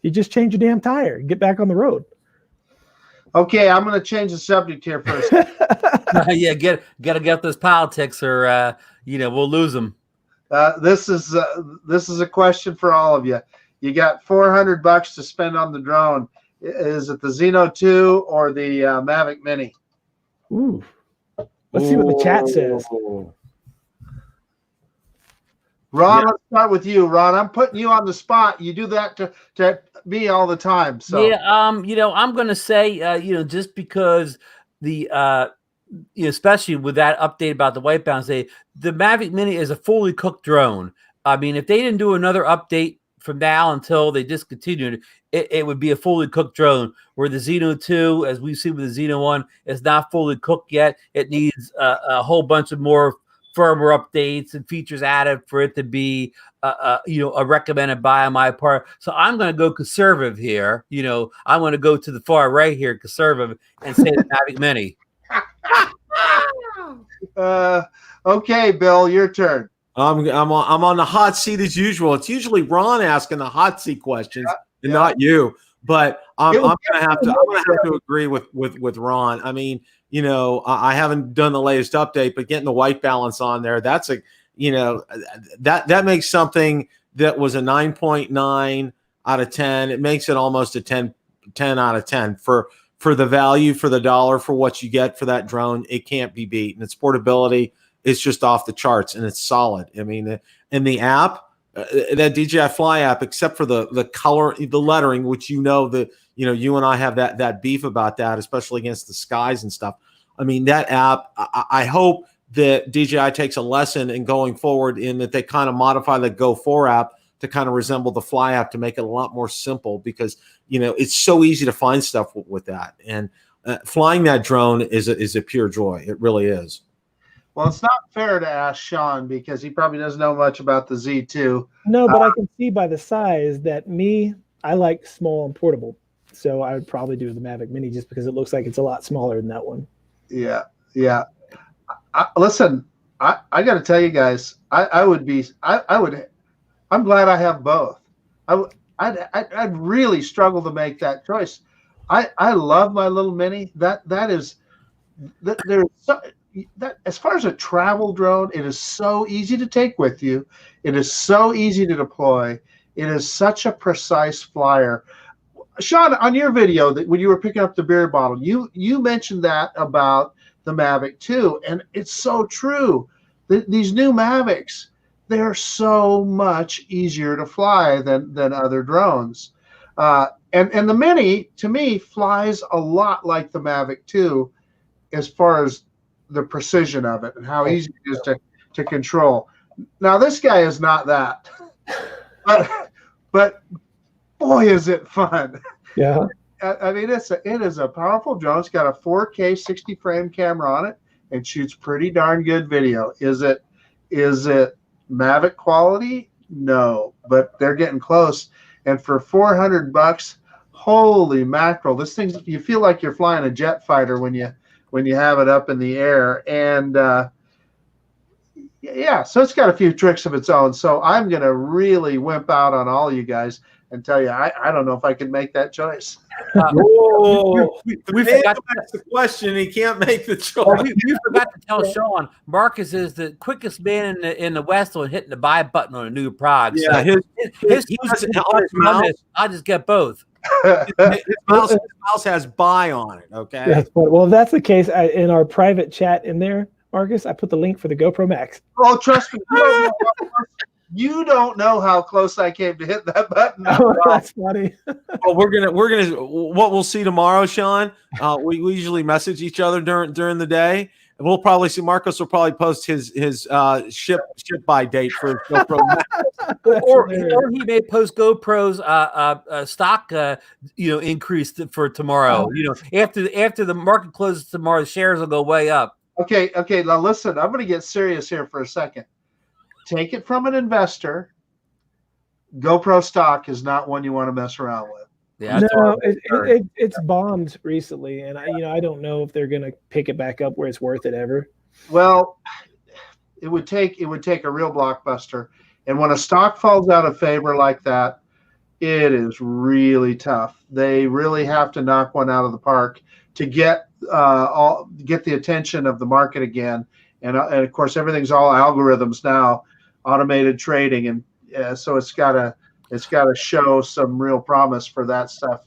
you just change your damn tire, get back on the road. Okay, I'm going to change the subject here for a second. Yeah, gotta get this politics, or we'll lose them. This is a question for all of you. You got $400 to spend on the drone. Is it the Xeno 2 or the Mavic Mini? Ooh. Let's see what the chat says. Ron, let's start with you. Ron, I'm putting you on the spot. You do that to me all the time. So yeah, I'm gonna say, just because the especially with that update about the white balance, the Mavic Mini is a fully cooked drone. I mean, if they didn't do another update from now until they discontinued it would be a fully cooked drone, where the Xeno 2, as we've seen with the Xeno 1, is not fully cooked yet. It needs a whole bunch of more firmware updates and features added for it to be a recommended buy on my part. So I'm going to go conservative here. I'm going to go to the far right here, conservative, and say the Mavic Mini. Okay, Bill, your turn. I'm on the hot seat as usual. It's usually Ron asking the hot seat questions and not you. But I'm gonna have to agree with Ron. I mean, I haven't done the latest update, but getting the white balance on there, that's that makes something that was a 9.9 out of 10. It makes it almost a 10 out of 10 for the value, for the dollar, for what you get for that drone. It can't be beat, and its portability is just off the charts, and it's solid. I mean, in the app, that DJI Fly app, except for the color, the lettering, which you and I have that beef about that, especially against the skies and stuff. I mean, that app, I hope that DJI takes a lesson in going forward, in that they kind of modify the Go 4 app to kind of resemble the Fly app, to make it a lot more simple, because it's so easy to find stuff with that. And flying that drone is a pure joy. It really is. Well, it's not fair to ask Sean, because he probably doesn't know much about the Z2. No, but I can see by the size that I like small and portable. So I would probably do the Mavic Mini, just because it looks like it's a lot smaller than that one. Yeah. Listen, I got to tell you guys, I'm glad I have both. I'd really struggle to make that choice. I love my little Mini. There's that as far as a travel drone, it is so easy to take with you. It is so easy to deploy. It is such a precise flyer. Sean, on your video, that when you were picking up the beer bottle, you mentioned that about the Mavic 2, and it's so true. These new Mavics, they're so much easier to fly than other drones. And the Mini, to me, flies a lot like the Mavic 2 as far as the precision of it and how easy it is to control. Now, this guy is not that, but boy, is it fun. Yeah. I mean, it is a powerful drone. It's got a 4K 60 frame camera on it and shoots pretty darn good video. Is it Mavic quality? No, but they're getting close. And for $400, holy mackerel! This thing, you feel like you're flying a jet fighter when you have it up in the air. And Yeah, so it's got a few tricks of its own. So I'm going to really wimp out on all you guys and tell you, I don't know if I can make that choice. Whoa. We forgot That's the question. He can't make the choice. well, we forgot to tell Sean, Marcus is the quickest man in the West on hitting the buy button on a new product. Yeah, so his on his mouse. I just get both. His mouse has buy on it. Okay. Yes, but well, if that's the case, in our private chat in there, Marcus, I put the link for the GoPro Max. Oh, trust me. You don't know how close I came to hit that button. Oh, that's funny. Well, we're gonna what we'll see tomorrow, Sean. We usually message each other during the day, and we'll probably see Marcos will probably post his ship by date for GoPro Max. or he may post GoPro's stock increase for tomorrow. After the market closes tomorrow, the shares will go way up. Okay. Now listen, I'm going to get serious here for a second. Take it from an investor. GoPro stock is not one you want to mess around with. Yeah, no, it's bombed recently, and I don't know if they're going to pick it back up where it's worth it ever. Well, it would take a real blockbuster, and when a stock falls out of favor like that, it is really tough. They really have to knock one out of the park to get the attention of the market again. And of course, everything's all algorithms now, automated trading, and so it's got to show some real promise for that stuff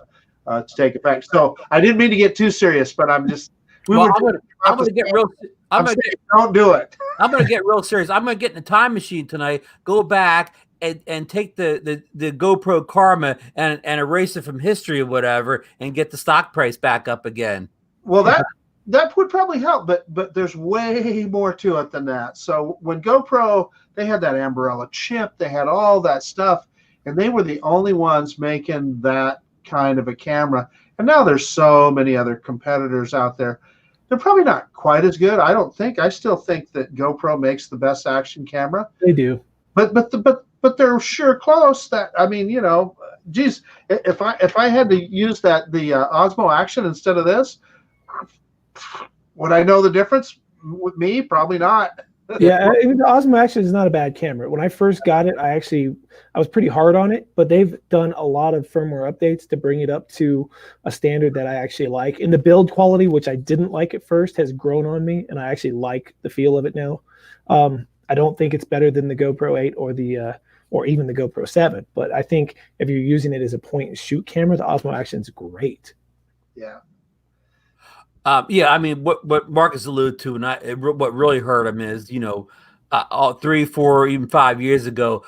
to take effect. So I didn't mean to get too serious, but I'm just. I'm gonna get real. Don't do it. I'm gonna get real serious. I'm gonna get in the time machine tonight. Go back and take the GoPro Karma and erase it from history or whatever, and get the stock price back up again. Well, that would probably help, but there's way more to it than that. So when GoPro, they had that Ambarella chip, they had all that stuff, and they were the only ones making that kind of a camera. And now there's so many other competitors out there. They're probably not quite as good, I don't think. I still think that GoPro makes the best action camera. They do, but they're sure close. That geez, if I had to use the Osmo Action instead of this, would I know the difference? With me, probably not. Yeah, the Osmo Action is not a bad camera. When I first got it, I was pretty hard on it, but they've done a lot of firmware updates to bring it up to a standard that I actually like. And the build quality, which I didn't like at first, has grown on me, and I actually like the feel of it now. I don't think it's better than the GoPro 8 or even the GoPro 7, but I think if you're using it as a point and shoot camera, the Osmo Action is great. Yeah. Yeah, I mean, what Marcus alluded to, and what really hurt him is, 3, 4, even 5 years ago,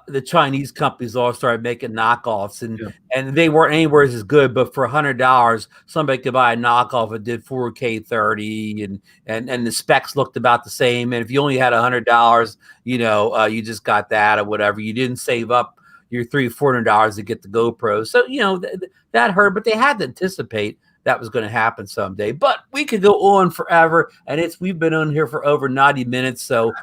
the Chinese companies all started making knockoffs, and they weren't anywhere as good. But for $100, somebody could buy a knockoff that did 4K 30, and the specs looked about the same. And if you only had $100, you just got that or whatever. You didn't save up your $300-400 to get the GoPro, so that hurt. But they had to anticipate that was going to happen someday. But we could go on forever, and we've been on here for over 90 minutes, so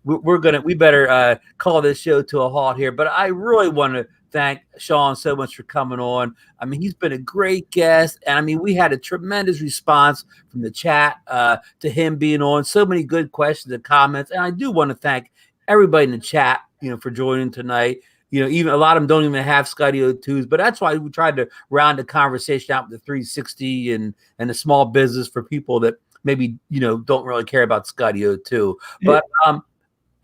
we better call this show to a halt here. But I really want to thank Sean so much for coming on. I mean, he's been a great guest, and I mean, we had a tremendous response from the chat to him being on. So many good questions and comments, and I do want to thank everybody in the chat, for joining tonight. Even a lot of them don't even have Skydio 2s, but that's why we tried to round the conversation out with the 360 and the small business for people that maybe don't really care about Skydio 2. But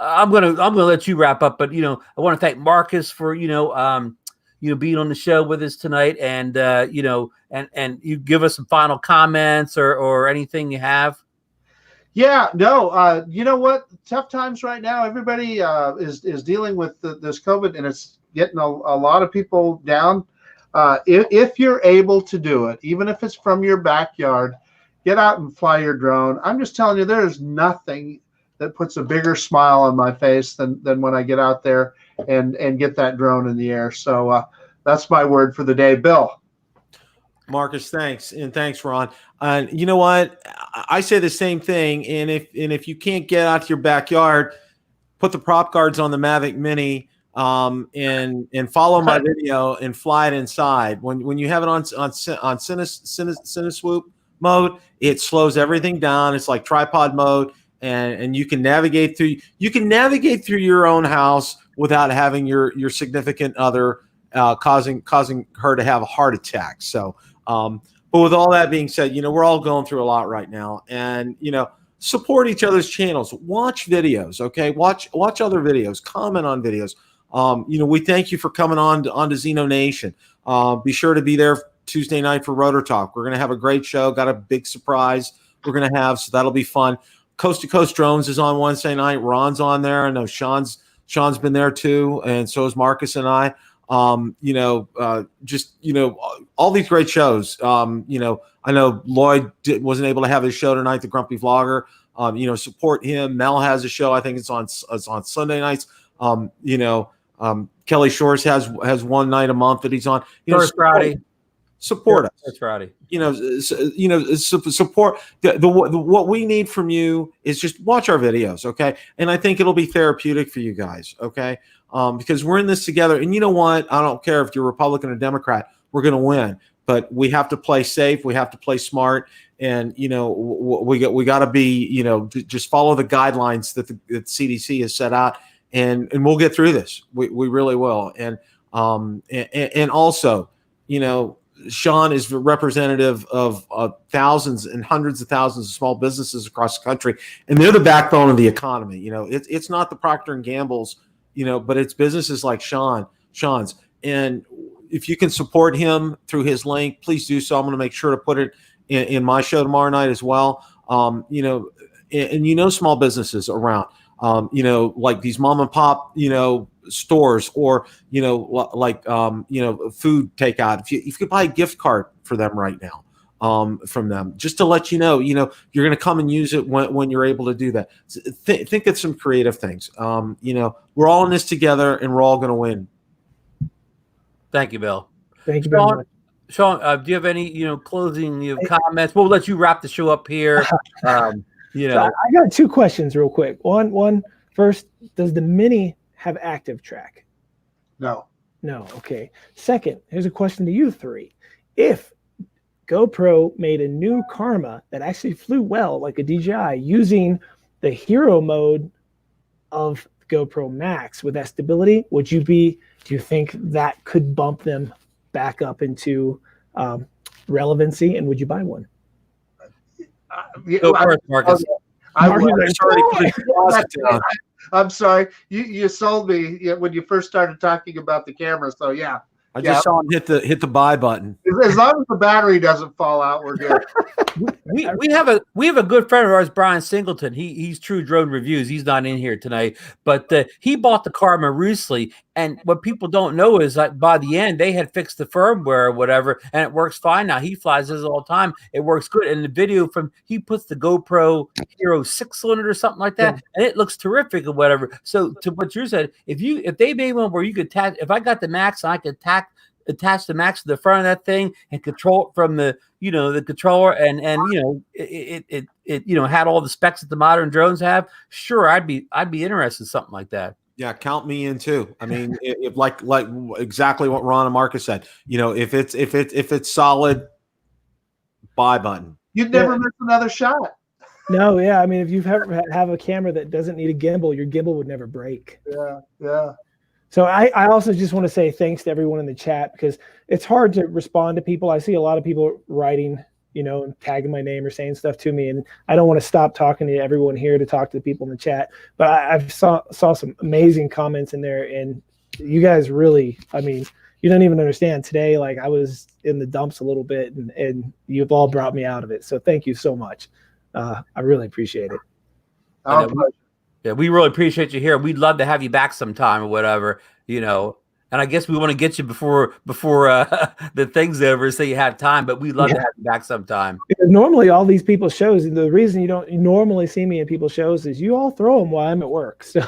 I'm gonna let you wrap up. But I want to thank Marcus for being on the show with us tonight, and and you give us some final comments or anything you have. Yeah, no, you know what? Tough times right now. Everybody is dealing with this COVID, and it's getting a lot of people down. If you're able to do it, even if it's from your backyard, get out and fly your drone. I'm just telling you, there is nothing that puts a bigger smile on my face than when I get out there and get that drone in the air. So that's my word for the day, Bill. Marcus, thanks, and thanks, Ron. And you know what? I say the same thing. And if you can't get out to your backyard, put the prop guards on the Mavic Mini, and follow my video and fly it inside. When you have it on Cineswoop mode, it slows everything down. It's like tripod mode. and you can navigate through your own house without having your significant other causing her to have a heart attack. So, but with all that being said, we're all going through a lot right now, and support each other's channels. Watch videos, okay? Watch other videos. Comment on videos. We thank you for coming on to SkydioNation. Be sure to be there Tuesday night for Rotor Talk. We're going to have a great show. Got a big surprise we're going to have, so that'll be fun. Coast to Coast Drones is on Wednesday night. Ron's on there. I know Sean's been there too, and so is Marcus and I. All these great shows. I know Lloyd wasn't able to have his show tonight, the Grumpy Vlogger. Support him. Mel has a show. I think it's on Sunday nights. Kelly Shores has one night a month that he's on. Friday. Support us. That's Friday. Support. What we need from you is just watch our videos, okay? And I think it'll be therapeutic for you guys, okay? Because we're in this together. And you know what? I don't care if you're Republican or Democrat. We're going to win. But we have to play safe. We have to play smart. And, we got to be, just follow the guidelines that the CDC has set out. And we'll get through this. We really will. And also, Sean is representative of thousands and hundreds of thousands of small businesses across the country, and they're the backbone of the economy. It's not the Procter and Gamble's, but it's businesses like Sean's. And if you can support him through his link, please do so. I'm going to make sure to put it in my show tomorrow night as well. Small businesses around, like these mom and pop, stores, or food takeout. If you could buy a gift card for them right now, from them, just to let you're going to come and use it when you're able to do that. Think of some creative things. We're all in this together, and we're all going to win. Thank you, Bill. Thank you very much. Sean, do you have any closing comments? We'll let you wrap the show up here. So I got two questions real quick. One first, does the Mini have active track? No. Okay. Second, here's a question to you three. If GoPro made a new Karma that actually flew well, like a DJI, using the hero mode of GoPro Max with that stability, do you think that could bump them back up into relevancy, and would you buy one? Go first, Marcus. I'm sorry. You sold me when you first started talking about the camera. So yeah. I just saw him hit the buy button. As long as the battery doesn't fall out, we're good. we have a good friend of ours, Brian Singleton. He's True Drone Reviews. He's not in here tonight, but he bought the Karma recently. And what people don't know is that by the end they had fixed the firmware or whatever, and it works fine now. He flies this all the time. It works good. And the video he puts the GoPro Hero 6-cylinder or something like that, and it looks terrific or whatever. So to what you said, if they made one where you could attach, if I got the Max and I could attach the Max to the front of that thing and control it from the the controller, and it had all the specs that the modern drones have, sure, I'd be interested in something like that. Yeah, count me in too. I mean, if like exactly what Ron and Marcus said, if it's solid, buy button. You'd never miss another shot. No, yeah. I mean, if you have a camera that doesn't need a gimbal, your gimbal would never break. Yeah. So I also just want to say thanks to everyone in the chat, because it's hard to respond to people. I see a lot of people writing, and tagging my name or saying stuff to me, and I don't want to stop talking to everyone here to talk to the people in the chat. But I saw some amazing comments in there, and you guys really, I mean, you don't even understand. Today, like, I was in the dumps a little bit, and you've all brought me out of it. So thank you so much. I really appreciate it. Yeah, we really appreciate you here. We'd love to have you back sometime or whatever, And I guess we want to get you before the thing's over, so you have time. But we'd love to have you back sometime. Because normally, all these people's shows, the reason you don't normally see me in people's shows is you all throw them while I'm at work. So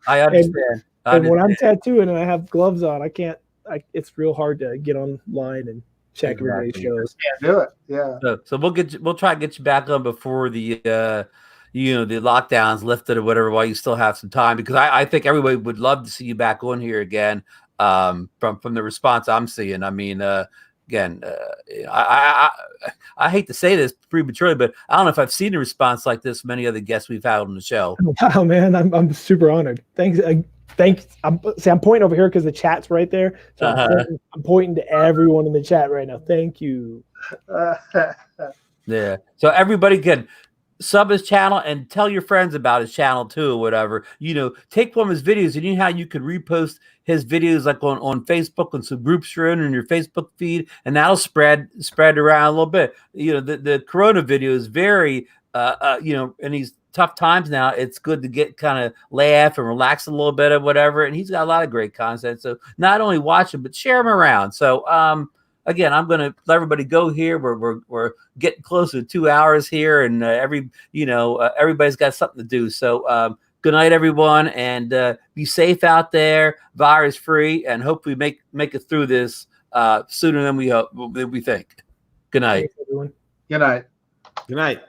I understand. And when I'm tattooing and I have gloves on, it's real hard to get online and check everybody's shows. Can't do it. Yeah. So we'll try to get you back on before the the lockdowns lifted or whatever, while you still have some time, because I think everybody would love to see you back on here again. From the response I'm seeing, I mean, again, I hate to say this prematurely, but I don't know if I've seen a response like this from many other guests we've had on the show. Wow, man, I'm super honored. Thanks. Thanks. I'm pointing over here because the chat's right there. So I'm pointing to everyone in the chat right now. Thank you. Yeah. So everybody can sub his channel and tell your friends about his channel too, or whatever. Take one of his videos, and you know how you could repost his videos like on Facebook and some groups you're in your Facebook feed, and that'll spread around a little bit. The Corona video is very in these tough times now, it's good to get kind of laugh and relax a little bit or whatever. And he's got a lot of great content. So not only watch him, but share him around. So again, I'm going to let everybody go here. We're getting close to 2 hours here, and everybody's got something to do. So good night, everyone, and be safe out there, virus free, and hopefully make it through this sooner than we think. Good night. Thanks, everyone. Good night. Good night.